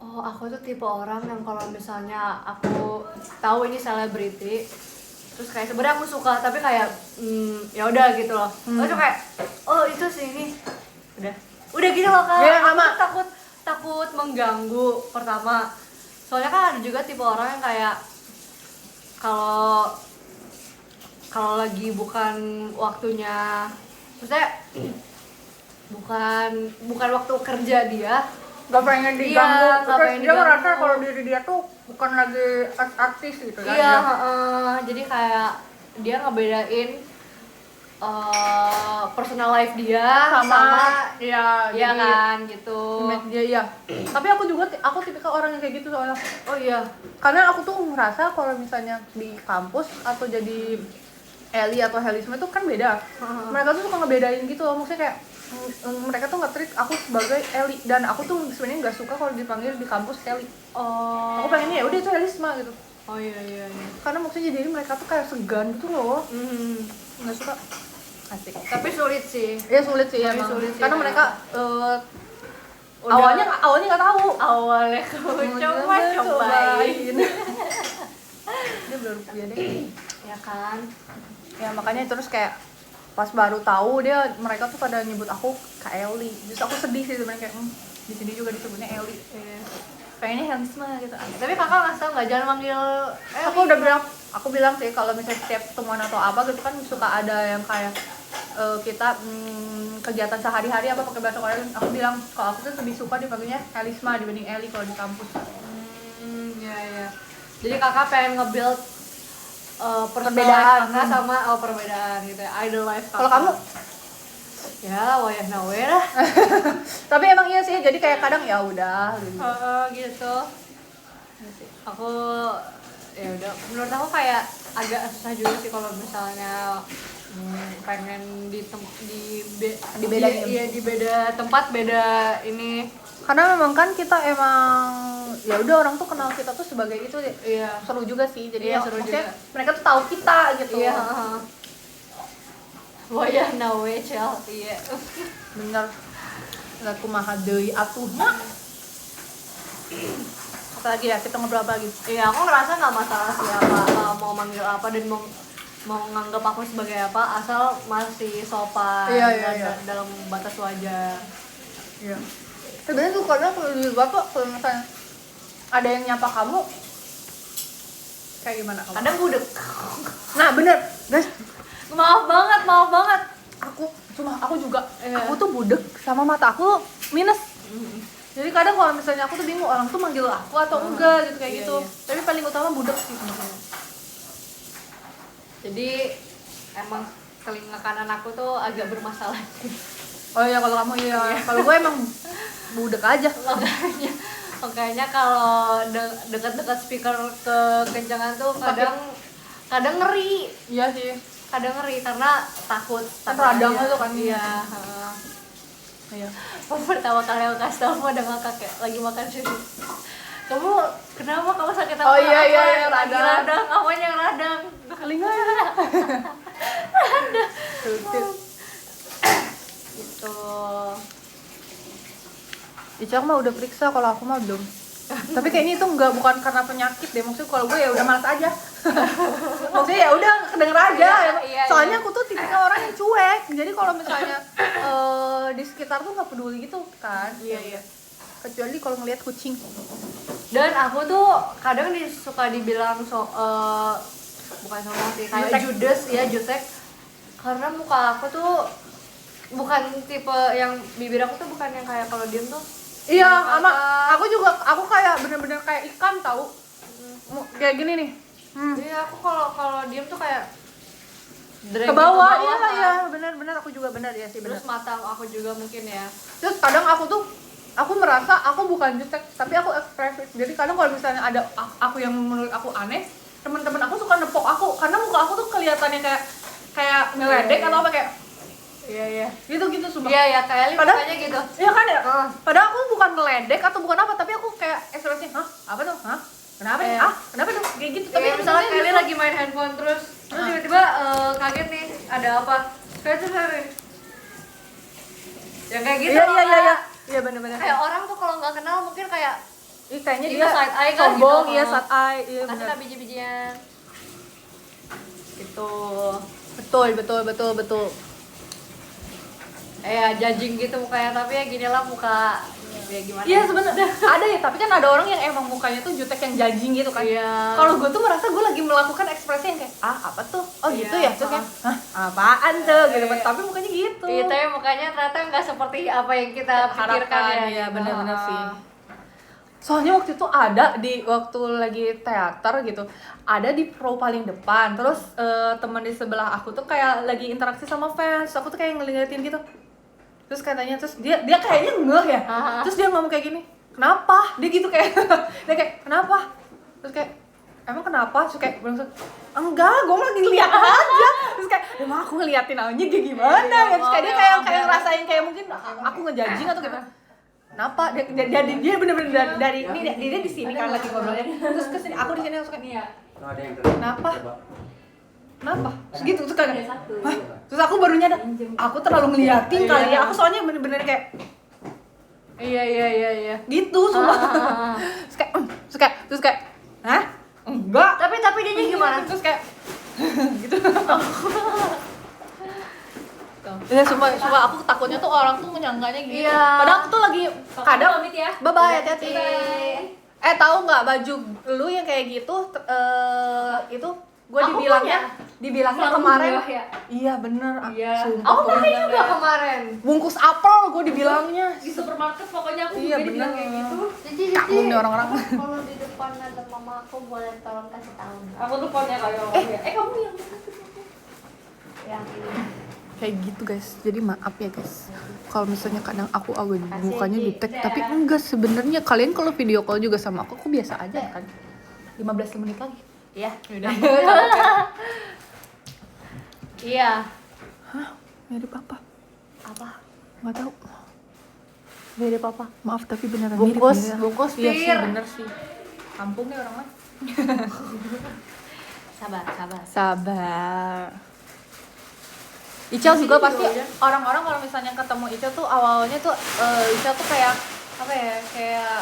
Oh, aku tuh tipe orang yang kalau misalnya aku tahu ini selebriti, terus kayak sebenarnya aku suka tapi kayak ya udah gitu loh. Terus kayak oh itu sih ini. Udah gitu loh Kak. Ya, Aku sama. tuh takut mengganggu pertama. Soalnya kan ada juga tipe orang yang kayak kalau lagi bukan waktunya, maksudnya bukan waktu kerja dia, Gak pengen Iya, diganggu. nggak Terus pengen dia diganggu. ngerasa kalau diri dia tuh bukan lagi artis gitu kan. iya, dia. jadi kayak dia ngebedain personal life dia sama ya ya jadi kan gitu. image dia iya. Tapi aku tipikal orang yang kayak gitu soalnya. Oh iya, Karena aku tuh ngerasa kalau misalnya di kampus atau jadi Ellie atau Helisme itu kan beda. Mereka tuh suka ngebedain gitu loh. Maksudnya kayak mereka tuh nge-treat aku sebagai Ellie, dan aku tuh sebenarnya nggak suka kalau dipanggil di kampus Ellie. oh Aku pengennya ya udah itu Helisme gitu. oh iya. Karena maksudnya jadi mereka tuh kayak segan gitu loh. Nggak suka. Asik. Tapi sulit sih. Ya sulit sih Tapi emang. sulit sih, Karena kayak- mereka Udah- awalnya nggak tahu. awalnya aku cobain Dia baru dia deh. ya kan. Ya makanya terus kayak pas baru tahu mereka tuh pada nyebut aku Kak Ellie. Terus aku sedih sih sebenarnya kayak di sini juga disebutnya Ellie. Pengennya Helisma gitu. Tapi kakak nggak tahu nggak jangan manggil Aku udah bilang aku bilang sih kalau misalnya setiap temuan atau apa gitu kan suka ada yang kayak kita kegiatan sehari-hari apa pakai bahasa Korea. Aku bilang kalau aku tuh lebih suka dipanggilnya Elisma dibanding Eli kalau di kampus. Ya. Jadi kakak pengen nge-build Perbedaan. kakak sama perbedaan gitu ya, idol life kakak. Kalau kamu? Ya wayah nawe lah. Tapi emang iya sih, jadi kayak kadang ya udah gitu. Gitu. Aku ya udah, menurut aku kayak agak susah juga sih kalau misalnya pengen di Dibedain. di beda tempat, beda ini. Karena memang kan kita emang ya udah orang tuh kenal kita tuh sebagai itu. Iya. Seru juga sih, jadi Iya, ya, seru maksudnya juga. mereka tuh tahu kita gitu. Iya. Wayah nawe cel, iya. Bener. Lah kumaha deui atuhna. Apa lagi ya, kita ngobrol apa lagi? Iya, aku ngerasa nggak masalah sih apa mau manggil apa dan mau nganggap aku sebagai apa, asal masih sopan dan dalam batas wajar. Iya. Sebenarnya tuh kadang kalau di luar tuh kalau misalnya ada yang nyapa kamu kayak gimana kamu? Kadang budek. Nah bener, guys, Maaf banget. aku juga, Iya. aku tuh budek sama mata aku minus. Jadi kadang kalau misalnya aku tuh bingung orang tuh manggil aku atau enggak gitu kayak Iya, gitu. iya. Tapi paling utama budek sih sebenarnya. Jadi emang telinga kanan aku tuh agak bermasalah. Oh iya kalau kamu iya, kalau gue emang budek aja. Makanya kalau dekat-dekat speaker ke kencangan tuh kadang ngeri. Iya sih. Kadang ngeri karena takut radang aja. itu kan. Iya. Iya. Pertama kali aku kasih tau ada ngakak kayak lagi makan sini. Kamu kenapa kamu sakit apa? Oh iya, lagi radang. radang, apanya yang radang? Telinga ya. Gitu. Icak mah udah periksa, kalau aku mah belum. Tapi kayaknya itu bukan karena penyakit deh, maksudnya kalau gue ya udah malas aja. Maksudnya ya udah kedenger aja. Iya, Soalnya aku tuh tipikal orang yang cuek, jadi kalau misalnya di sekitar tuh nggak peduli gitu kan. Iya. Kecuali kalau ngelihat kucing. Dan aku tuh kadang suka dibilang bukan sombong sih, kayak Jutek. judes ya, jutek. Karena muka aku tuh bukan tipe yang bibir aku tuh bukan yang kayak kalau diem tuh. Iya, Mata. sama aku kayak bener-bener kayak ikan tahu. Kayak gini nih. Iya, aku kalau diem tuh kayak Ke bawah, iya kan. iya, benar-benar aku juga benar ya sih benar. Terus mata aku juga mungkin ya. Terus kadang aku merasa aku bukan jutek, tapi aku ekspresif. Jadi kadang kalau misalnya ada aku yang menurut aku aneh, teman-teman aku suka nepok aku karena muka aku tuh kelihatannya kayak ngeledek atau apa kayak Iya. gitu sumpah. Iya, kayak Padahal- mukanya gitu. Iya kan ya? Padahal aku bukan ngeledek atau bukan apa, tapi aku kayak ekspresinya, "Hah? Apa tuh? Hah? Kenapa nih? Iya. Kenapa tuh?" Kayak gitu. Tapi misalnya sebenarnya Kelly justru- lagi main handphone terus tiba-tiba kaget nih, ada apa? Kayak tuh yang kayak gitu. Iya. Iya benar-benar. Kayak orang tuh kalau nggak kenal mungkin kayak Ih, kayaknya Iya, dia side eye kan sombong, gitu. iya side eye, iya kasih benar. tak biji-bijian. Gitu. Betul. Judging gitu mukanya, tapi ya gini lah muka ya gimana. Iya sebenarnya ada ya, tapi kan ada orang yang emang mukanya tuh jutek yang judging gitu kan. Iya. Kalau gue tuh merasa gue lagi melakukan ekspresi yang kayak apa tuh? Oh gitu Iya, ya, terus kayak apaan tuh gitu. Iya. Tapi mukanya gitu. Iya, tapi mukanya ternyata nggak seperti apa yang kita pikirkan ya. Iya gitu. benar-benar sih. Soalnya waktu itu ada waktu lagi teater gitu, ada di pro paling depan. Terus teman di sebelah aku tuh kayak lagi interaksi sama fans. Aku tuh kayak ngeliatin gitu. Terus katanya, terus dia kayaknya ngeh ya. Terus dia ngomong kayak gini, kenapa? Dia gitu kayak, dia kayak kenapa? Terus kayak emang kenapa? Terus kayak berlangsung, enggak, gue lagi lihat aja. Terus kayak, emang aku ngeliatin aja kayak gimana? Iya, Terus kayak dia kayak ngerasain kayak mungkin aku ngejudging atau gimana? Kenapa? Dia bener-bener dari ini dia di sini kan lagi ngobrolnya. Terus kesini, aku di sini langsung kayak, kenapa? Kenapa? Terus gitu, terus kayak, hah? Terus aku baru nyadar, aku terlalu ngeliatin kali ya. Aku soalnya bener-bener kayak Iya. gitu sumpah. Terus kayak, hah? Enggak. Tapi dia gimana? Terus kayak gitu. Ya sumpah aku takutnya tuh orang tuh menyangkanya gitu. Iya. Padahal aku tuh lagi kadang pamit ya. bye-bye, hati-hati. Bye. Tahu nggak baju lu yang kayak gitu itu Gue Aku dibilangnya Selalu kemarin. murah ya. Iya bener. Iya. Sumpah, Aku gua pakai bilang juga kayak, kemarin. bungkus apel gue dibilangnya. Di supermarket pokoknya aku Iya, juga dibilang bener. kayak gitu. Cici, Kamu nih orang-orang. Kalau di depan ada mama aku boleh tolong kasih tahu. Aku tuh punya kayak orang ya. Kamu yang Yang ini. Kayak gitu guys, jadi maaf ya guys kalau misalnya kadang aku agak Kasih, mukanya Ci. di tag, tapi enggak sebenarnya kalian kalau video call juga sama aku biasa aja kan. 15 menit lagi. Iya. Udah. Iya. Hah? Mirip apa? Apa? Nggak tahu. Mirip apa? Maaf tapi beneran Bungkus, mirip. bungkus Iya sih, pir. bener sih. Kampung nih orang mah. Sabar. Sabar. Icel juga pasti orang-orang kalau misalnya ketemu Icel tuh awalnya tuh Icel tuh kayak apa ya, kayak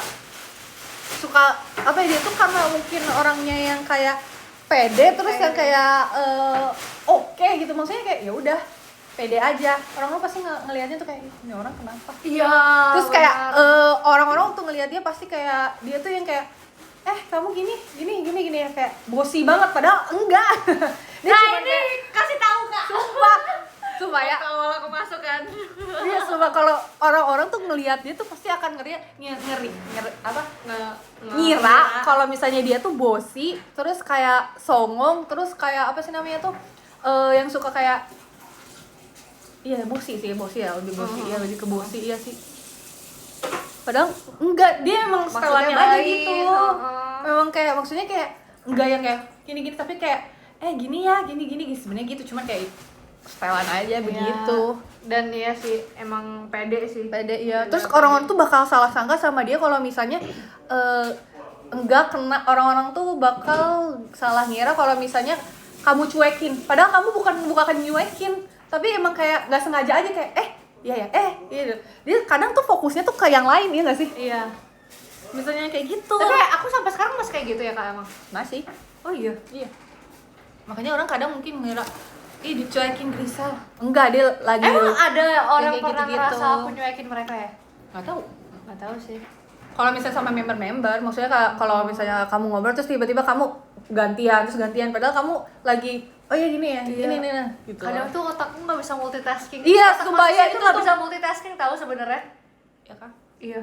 suka apa ya, dia tuh karena mungkin orangnya yang kayak pede terus yang kayak oke gitu, maksudnya kayak ya udah pede aja, orang-orang pasti ngelihatnya tuh kayak ini orang kenapa, Iya. terus kayak orang-orang tuh ngelihat dia pasti kayak dia tuh yang kayak kamu gini ya, kayak bosi banget padahal enggak. Dia Nah cuma ini kayak, kasih tahu Kak. sumpah ya, Awal aku masuk kan. dia sumpah kalau orang-orang tuh ngelihat dia tuh pasti akan ngeri apa ngira kalau misalnya dia tuh bosi, terus kayak songong, terus kayak apa sih namanya tuh yang suka kayak bosi ya, lebih bosi ya, lebih ke bosi iya sih. Padahal enggak, dia emang setelannya aja gitu. Memang kayak maksudnya kayak enggak yang kayak gini-gini, tapi kayak gini ya, gini sebenarnya gitu, cuman kayak setelan aja begitu. Dan iya sih emang pede sih. Pede iya. Terus orang-orang tuh bakal salah sangka sama dia kalau misalnya enggak kena, orang-orang tuh bakal salah ngira kalau misalnya kamu cuekin. Padahal kamu bukan nyuekin, tapi emang kayak nggak sengaja aja kayak gitu. Dia kadang tuh fokusnya tuh ke yang lain ya nggak sih? Iya. Misalnya kayak gitu. Tapi aku sampai sekarang masih kayak gitu ya Kak emang. Masih. Oh iya. Iya. Makanya orang kadang mungkin ngira dicuekin Grisel. Enggak, dia lagi Emang ada orang kayak pernah gitu-gitu. ngerasa aku nyuekin mereka ya? nggak tahu. Nggak tahu sih. Kalau misalnya sama member, maksudnya kalau misalnya kamu ngobrol terus tiba-tiba kamu gantian padahal kamu lagi gini ya, Iya. ini gitu. Kadang tuh otakku nggak bisa multitasking. Iya, Otak sumpah, manusia ya, itu itu nggak nggak bisa multitasking tahu sebenarnya. ya kan? Iya.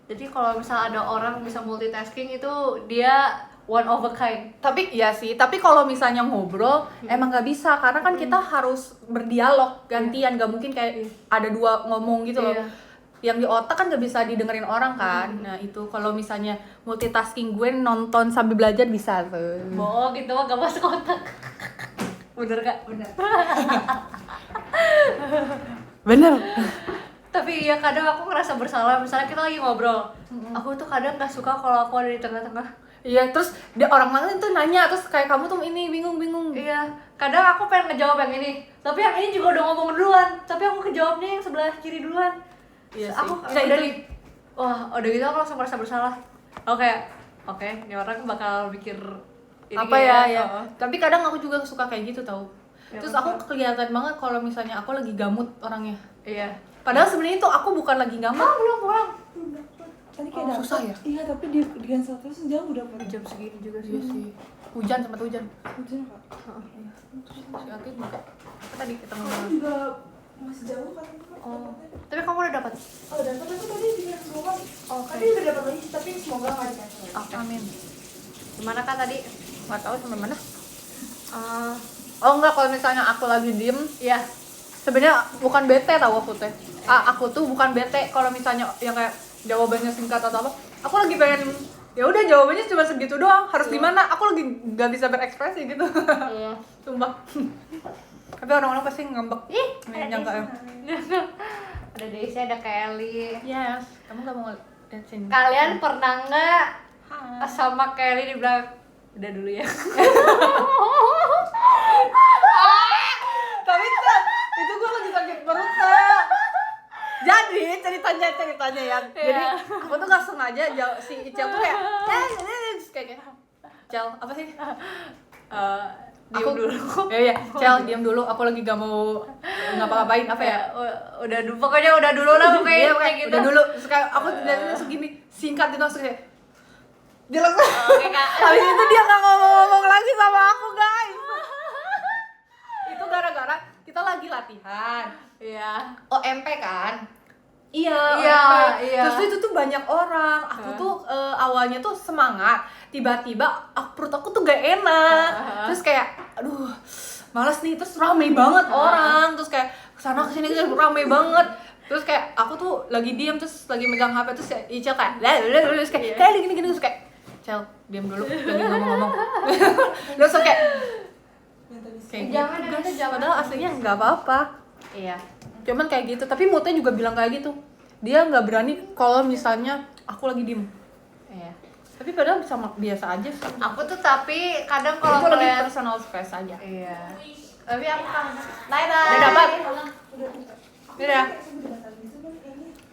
Jadi kalau misal ada orang bisa multitasking itu dia one of a kind. Tapi iya sih, tapi kalau misalnya ngobrol emang nggak bisa karena kan kita harus berdialog gantian, nggak mungkin kayak ada dua ngomong gitu loh. Iya. Yang di otak kan nggak bisa didengerin orang kan. Nah itu kalau misalnya multitasking, gue nonton sambil belajar bisa tuh. Bohong gitu mah gak masuk otak. Bener Kak? Bener. Bener. Tapi ya kadang aku ngerasa bersalah, misalnya kita lagi ngobrol, aku tuh kadang nggak suka kalau aku ada di tengah-tengah. Iya, terus dia orang lain tuh nanya, terus kayak kamu tuh ini bingung. Iya, kadang aku pengen ngejawab yang ini, tapi yang ini juga udah ngomong duluan, tapi aku kejawabnya yang sebelah kiri duluan. Iya sih. Aku Nah, udah itu- di, udah gitu aku langsung merasa bersalah. Oke, ini orang bakal mikir ini apa ya. Oh. Tapi kadang aku juga suka kayak gitu tau. Ya, Terus apa? aku kelihatan banget kalau misalnya aku lagi gamut orangnya. Iya. Padahal sebenarnya itu aku bukan lagi gamut. Belum pulang. Tadi kayak dapet. Susah ya? Iya, tapi di cancel terus jauh udah Jam segini juga Iya sih. Hujan, sempat hujan. Hujan Kak. Si Ati juga. Apa tadi kita ngomong? Juga masih jauh kan. Oh. Tapi kamu udah dapat? Oh, dapat aku tadi di cancel kan. Oh, tapi udah dapat lagi, tapi semoga nggak di cancel. Oke. Amin. Gimana Kak tadi? Nggak tahu sampai mana. Oh enggak, kalau misalnya aku lagi diem, Iya. sebenarnya bukan bete tau aku teh. Aku tuh bukan bete kalau misalnya yang kayak jawabannya singkat atau apa. Aku lagi pengen ya udah jawabannya cuma segitu doang. Harus gimana? Aku lagi nggak bisa berekspresi gitu. Iya. Sumpah. Tapi orang-orang pasti ngambek. Ih, Nyangka ya. ada Daisy, ada Kelly. Yes. Kamu nggak mau lihat sini? Kalian pernah nggak Hai. sama Kelly dibilang udah dulu ya? Tapi itu gue lagi sakit perut Kak. Jadi ceritanya ya. Jadi aku tuh gak sengaja si Icel tuh kayak kayak Cel apa sih? Diam dulu. Iya, Cel diam dulu. Aku lagi gak mau ngapa-ngapain apa ya? Udah dulu, pokoknya udah dulu lah pokoknya. Iya, kayak gitu. udah dulu. Terus kayak aku lihatnya segini singkat gitu langsung kayak dia langsung. Oke Kak. Habis itu dia gak ngomong-ngomong lagi sama aku guys. gara-gara kita lagi latihan. Iya. OMP kan? Iya, Iya, OMP. iya. Terus itu tuh banyak orang. Aku tuh awalnya tuh semangat. Tiba-tiba perut aku tuh gak enak. Terus kayak, aduh, malas nih. Terus rame banget orang. Terus kayak kesana kesini rame banget. Terus kayak aku tuh lagi diem, terus lagi megang HP, terus kayak Icel kayak terus kayak gini-gini, terus kayak Cel, diam dulu, lagi ngomong-ngomong. Terus kayak Jangan, gitu, itu guys. jangan. Padahal aslinya nggak apa-apa. Iya. Cuman kayak gitu, tapi moodnya juga bilang kayak gitu. Dia nggak berani kalau misalnya aku lagi diem. Iya. Tapi padahal sama biasa aja sih. Aku tuh tapi kadang Kalau kalau lagi ngeliat personal space aja. iya. Tapi aku kan bye bye. Udah dapat. Udah.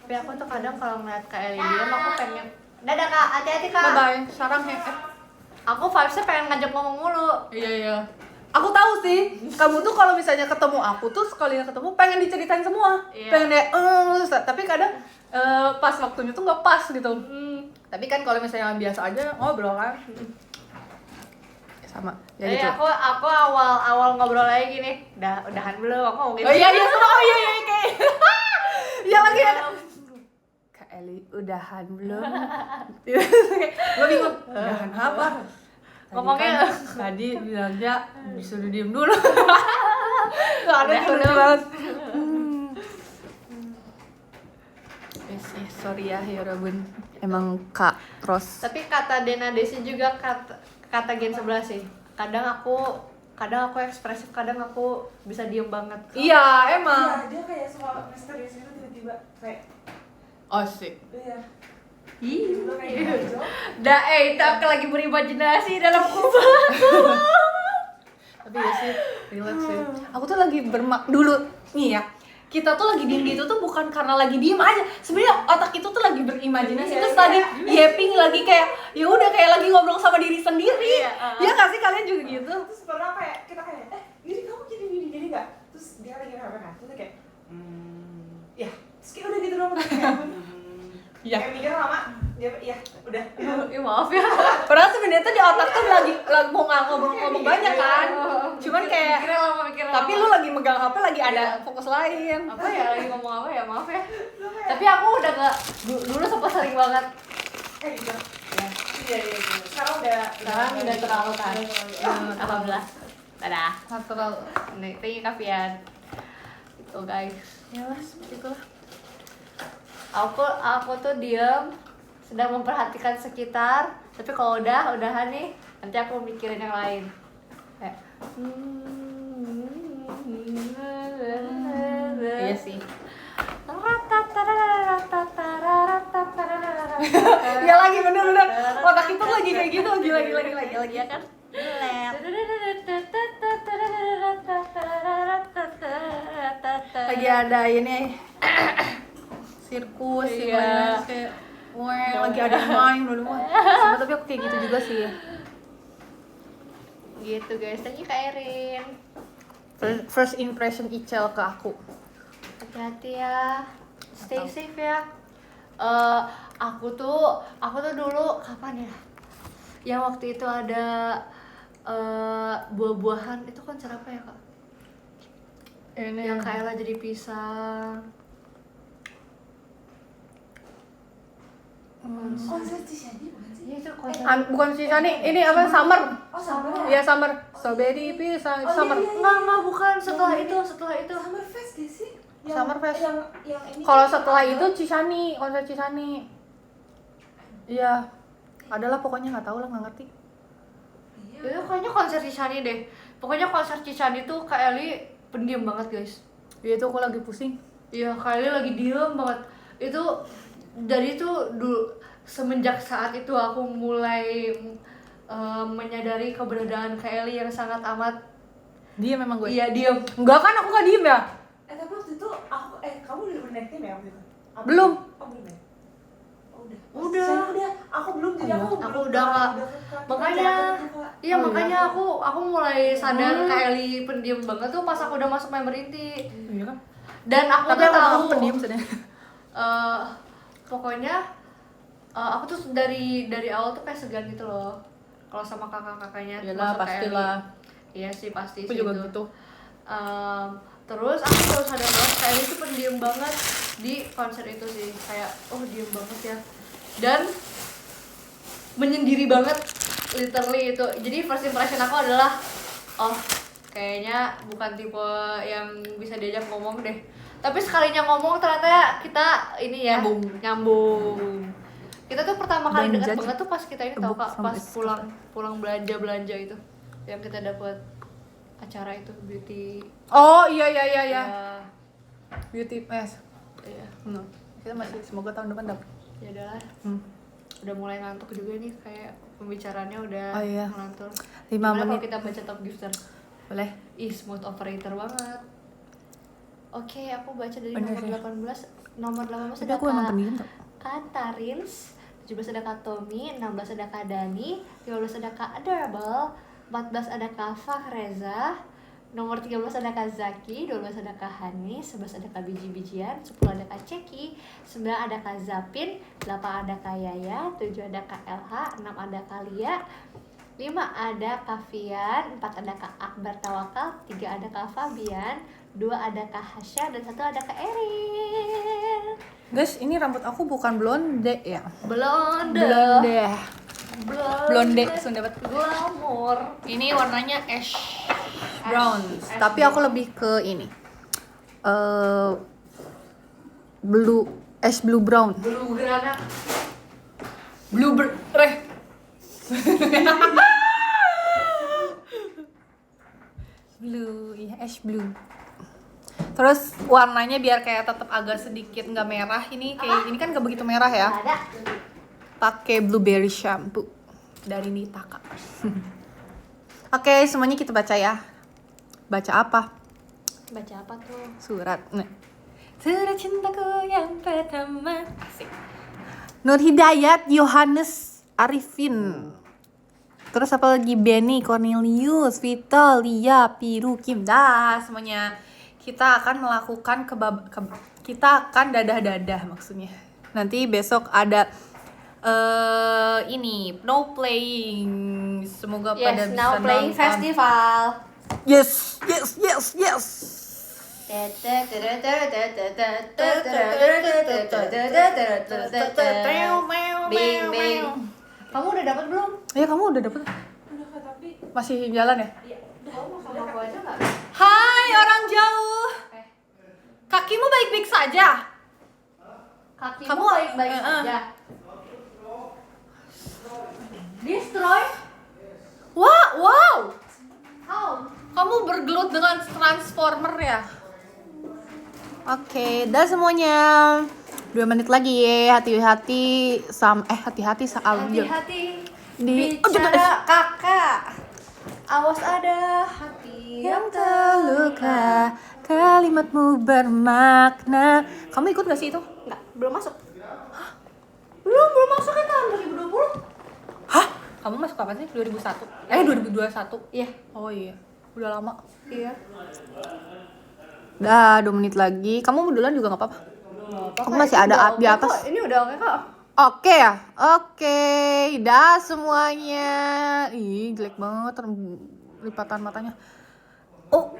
Tapi aku tuh kadang kalau ngeliat Kak Eli diam aku pengen dadah Kak, hati-hati Kak. Bye bye. Sarang he. Aku vibes-nya pengen ngajak ngomong mulu. Iya. Aku tahu sih, kamu tuh kalau misalnya ketemu aku tuh sekalinya ketemu pengen diceritain semua. Iya. Pengen kayak tapi kadang pas waktunya tuh nggak pas gitu. Tapi kan kalau misalnya biasa aja ngobrol kan. Sama. Ya Jadi gitu. aku awal ngobrol lagi gini. Udahan belum? Aku mau gitu. Oh iya sama. Oh iya kayak. Iya lagi ya. Kak Eli udahan belum? Gue bingung. Udahan apa? Ngomongnya Tadi bilangnya disuruh diem dulu. Gak ada yang lucu banget. Sorry ya Yorobun. Emang Kak Ros. tapi kata Dena Desi juga kata Gen 11 sih. Kadang aku ekspresif, kadang aku bisa diem banget. Iya emang. Dia kayak suka misterius gitu tiba-tiba kayak Asik. iya. Ih, Kayak gitu. itu aku lagi berimajinasi dalam kubah. Tapi ya sih, relax sih. Aku tuh lagi dulu nih ya. Kita tuh lagi diem gitu tuh bukan karena lagi diem aja. Sebenarnya otak itu tuh lagi berimajinasi. Terus tadi yapping lagi kayak ya udah kayak lagi ngobrol sama diri sendiri. Ya nggak sih kalian juga gitu? Terus pernah kayak kita kayak jadi kamu gini nggak? Terus dia lagi apa kan? Terus kayak ya, terus kayak udah gitu doang kayak Iya. kayak mikir lama dia ya udah. Ya maaf ya. Padahal sebenarnya tuh di otak tuh lagi mau ngomong banyak kan. Cuman kayak Mikirnya lama. tapi lu lagi megang HP lagi ada fokus lain. Apa ya lagi ngomong apa ya, maaf ya. Tapi aku udah nggak dulu sempat sering banget. Gitu. Ya. Iya. Sekarang udah terlalu kan. Alhamdulillah. Dadah. Natural. Nih, thank you Kavian. Itu guys. Ya lah, seperti itulah. Aku tuh diem, sedang memperhatikan sekitar. Tapi kalau udahan nih, nanti aku mikirin yang lain. Kayak Iya sih. Ya lagi bener-bener otak itu lagi kayak gitu gila ya kan? lagi ada ini sirkus Iya. kayak wah lagi ada yang main dulu sama tapi aku kayak gitu juga sih ya. Gitu guys, thank you Kak Erin. First impression Icel ke aku. Hati-hati ya, stay safe ya. Aku tuh dulu kapan ya? Yang waktu itu ada buah-buahan, itu konser apa ya Kak? Ini Yang Kak Ella jadi pisang. konser Cishadi bukan sih? Iya itu konser. bukan sih Sani, ini apa Summer? Oh sama Iya Summer. Strawberry pisang Oh, Summer. iya. Enggak, bukan setelah itu. Summer Fest gak sih? Summer Fest. Yang ini. Kalau setelah itu Cisani, konser Cisani. Iya. Adalah pokoknya nggak tahu lah, nggak ngerti. Itu kayaknya konser Cishani deh. Pokoknya konser Cishani tuh Kak Eli pendiam banget guys. Iya itu aku lagi pusing. Iya, Kak Eli lagi diem banget. Itu dari tuh dulu semenjak saat itu aku mulai menyadari keberadaan Kak Eli yang sangat amat. Dia memang gue. Iya, diem. Enggak kan aku nggak diem ya? Tapi waktu itu aku kamu udah naik tim ya waktu itu? Belum. Oh belum ya? Oh udah. Udah. Saya udah. Aku belum jadi aku Aku belum udah, Kak. Makanya iya, Oh, iya. makanya aku mulai sadar Kak Eli pendiam banget tuh pas aku udah masuk member inti. Iya kan? Dan aku Tapi tuh aku tahu pendiam sebenarnya. pokoknya aku tuh dari awal tuh kayak segan gitu loh kalau sama kakak-kakaknya Iyalah masuk ke pastilah. Eli. Iya sih pasti Aku sih juga itu. gitu. Terus aku baru sadar banget kayak itu pendiam banget di konser itu sih, kayak oh diem banget ya, dan menyendiri banget literally itu. Jadi first impression aku adalah oh kayaknya bukan tipe yang bisa diajak ngomong deh, tapi sekalinya ngomong ternyata kita ini ya nyambung. Kita tuh pertama kali dekat banget tuh pas kita ini tau Kak, pas pulang belanja itu yang kita dapat acara itu beauty. Oh iya. Ya, Beauty Yes. iya. Kita masih semoga tahun depan dapat. Ya udahlah. Udah mulai ngantuk juga nih, kayak pembicaraannya udah Oh, iya. ngelantur. 5 Gimana menit. kalau kita baca top gifter? Boleh. Ih, smooth operator banget. Oke, aku baca dari Bener nomor sih. 18. Nomor 18 Tapi ada aku emang pendiam tuh. Katarins, 17 ada Kak Tommy, 16 ada Kak Dani, 15 ada Kak Adorable, 14 ada Kak Fahreza, nomor 13 ada Kak Zaki, 12 ada Kak Hani, 11 ada Kak Biji-bijian, 10 ada Kak Ceki, 9 ada Kak Zapin, 8 ada Kak Yaya, 7 ada Kak LH, 6 ada Kak Lia, 5 ada Kak Fian, 4 ada Kak Akbar Tawakal, 3 ada Kak Fabian, 2 ada Kak Hasya, dan 1 ada Kak Erin. Guys, ini rambut aku bukan blonde ya. Blonde. Blonde, Sunda banget. Glamour. Ini warnanya ash brown, tapi aku lebih ke ini. Blue ash blue brown. Blue granat. Blue, ya ash blue. Terus warnanya biar kayak tetap agak sedikit nggak merah. Ini kayak ini kan nggak begitu merah ya. Ada. Pakai blueberry shampoo dari Nitaka. Oke, semuanya kita baca ya. Baca apa? Baca apa tuh? Surat. Nih. Surat cintaku yang pertama. Asik. Nur Hidayat, Yohanes Arifin. Terus apa lagi? Benny, Cornelius, Vito, Lia, Piru, Kim. Dah, semuanya. Kita akan melakukan kita akan dadah-dadah maksudnya. Nanti besok ada ini no playing. Semoga pada bisa now playing nonton. festival. Yes. Bing bing. Kamu udah dapat belum? Ya kamu udah dapet? Udah Kak, tapi Masih jalan ya? Iya. Kamu sama aku aja nggak? Hai orang jauh. Kakimu baik-baik saja. Kakimu Kamu baik-baik saja. Destroy? Wow. How? Kamu bergelut dengan transformer ya? Oke, dah semuanya. 2 menit lagi ya. Hati-hati hati-hati Hati-hati. di Bicara kakak. Awas ada hati yang terluka. Kalimatmu bermakna. Kamu ikut gak sih itu? Enggak, belum masuk. Belum masuk kan tahun 2020? Hah? Kamu masuk kapan sih? 2001? 2021? Iya. Oh iya, udah lama. Iya. Dah 2 menit lagi. Kamu duluan juga gak apa-apa. Kamu masih ada di atas. Ini udah oke kok. Oke ya? Oke. Dah semuanya. Ih, jelek banget lipatan matanya. Oh.